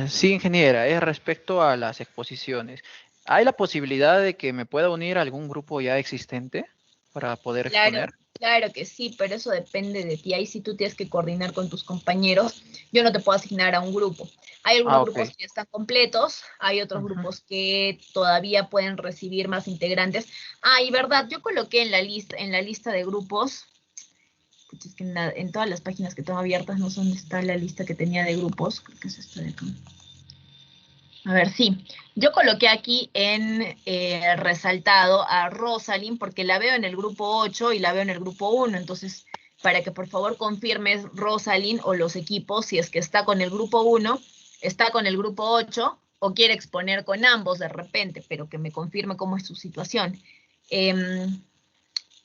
Sí, ingeniera, es respecto a las exposiciones. ¿Hay la posibilidad de que me pueda unir a algún grupo ya existente para poder exponer? Claro que sí, pero eso depende de ti. Ahí sí tú tienes que coordinar con tus compañeros. Yo no te puedo asignar a un grupo. Hay algunos ok. grupos que ya están completos, hay otros Ujú. grupos que todavía pueden recibir más integrantes. Ah, y verdad, yo coloqué en la lista de grupos, es que en todas las páginas que tengo abiertas no sé dónde está la lista que tenía de grupos, creo que es esta de acá. A ver, sí, yo coloqué aquí en resaltado a Rosalind porque la veo en el grupo 8 y la veo en el grupo 1, entonces para que por favor confirmes Rosalind o los equipos si es que está con el grupo 1, está con el grupo 8 o quiere exponer con ambos de repente, pero que me confirme cómo es su situación.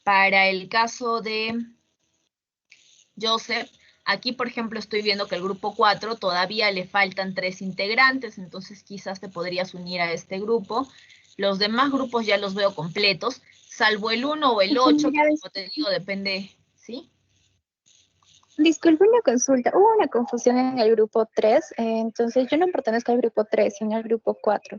Para el caso de Joseph, aquí por ejemplo estoy viendo que el grupo 4 todavía le faltan 3 integrantes, entonces quizás te podrías unir a este grupo. Los demás grupos ya los veo completos, salvo el 1 o el 8, que como te digo depende, ¿sí? Disculpe una consulta, hubo una confusión en el grupo 3, entonces yo no pertenezco al grupo 3, sino al grupo 4.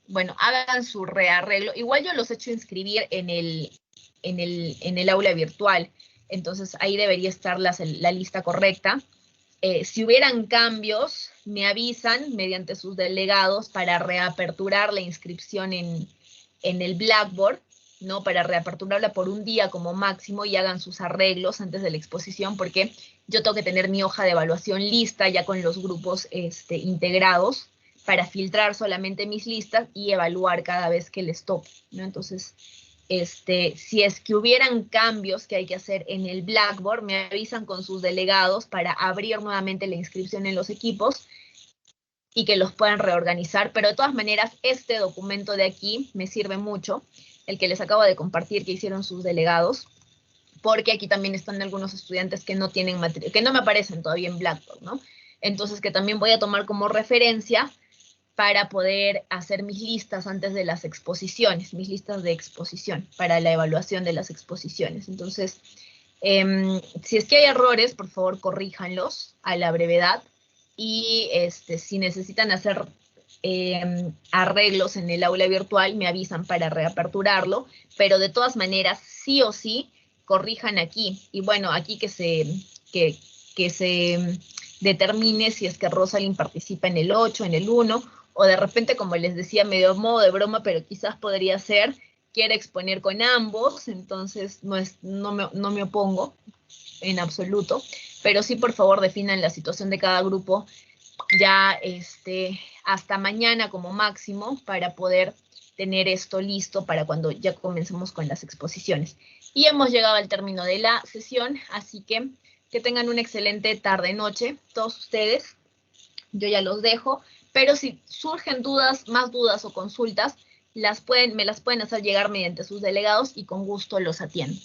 Bueno, hagan su rearreglo. Igual yo los he hecho inscribir en el aula virtual, entonces ahí debería estar la lista correcta. Si hubieran cambios, me avisan mediante sus delegados para reaperturar la inscripción en el Blackboard, ¿no? Para reaperturarla por un día como máximo y hagan sus arreglos antes de la exposición, porque yo tengo que tener mi hoja de evaluación lista ya con los grupos integrados para filtrar solamente mis listas y evaluar cada vez que les toque, ¿no? Entonces, si es que hubieran cambios que hay que hacer en el Blackboard, me avisan con sus delegados para abrir nuevamente la inscripción en los equipos y que los puedan reorganizar, pero de todas maneras este documento de aquí me sirve mucho, el que les acabo de compartir que hicieron sus delegados, porque aquí también están algunos estudiantes que no tienen que no me aparecen todavía en Blackboard, ¿no? Entonces que también voy a tomar como referencia para poder hacer mis listas antes de las exposiciones, mis listas de exposición, para la evaluación de las exposiciones. Entonces, si es que hay errores, por favor, corríjanlos a la brevedad, y si necesitan hacer arreglos en el aula virtual, me avisan para reaperturarlo, pero de todas maneras, sí o sí, corrijan aquí. Y bueno, aquí que se determine si es que Rosalind participa en el 8, en el 1, o de repente, como les decía, medio modo de broma, pero quizás podría ser, quiere exponer con ambos, entonces no me opongo en absoluto, pero sí, por favor, definan la situación de cada grupo ya hasta mañana como máximo para poder tener esto listo para cuando ya comencemos con las exposiciones. Y hemos llegado al término de la sesión, así que tengan una excelente tarde-noche todos ustedes. Yo ya los dejo, pero si surgen dudas, más dudas o consultas, me las pueden hacer llegar mediante sus delegados y con gusto los atiendo.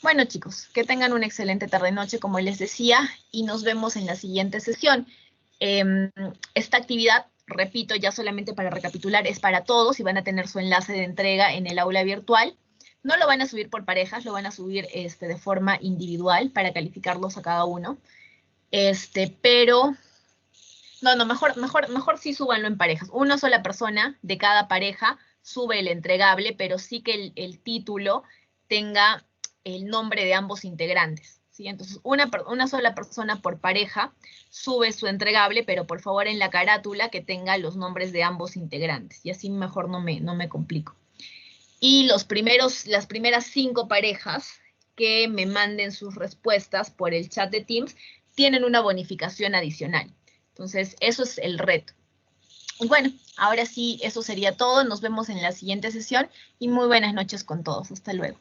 Bueno, chicos, que tengan una excelente tarde-noche, como les decía, y nos vemos en la siguiente sesión. Esta actividad, repito, ya solamente para recapitular, es para todos y van a tener su enlace de entrega en el aula virtual. No lo van a subir por parejas, lo van a subir de forma individual para calificarlos a cada uno. Pero... No, mejor sí súbanlo en parejas. Una sola persona de cada pareja sube el entregable, pero sí que el título tenga el nombre de ambos integrantes, ¿sí? Entonces, una sola persona por pareja sube su entregable, pero por favor en la carátula que tenga los nombres de ambos integrantes, y así mejor no me complico. Y las primeras 5 parejas que me manden sus respuestas por el chat de Teams tienen una bonificación adicional. Entonces, eso es el reto. Y bueno, ahora sí, eso sería todo. Nos vemos en la siguiente sesión y muy buenas noches con todos. Hasta luego.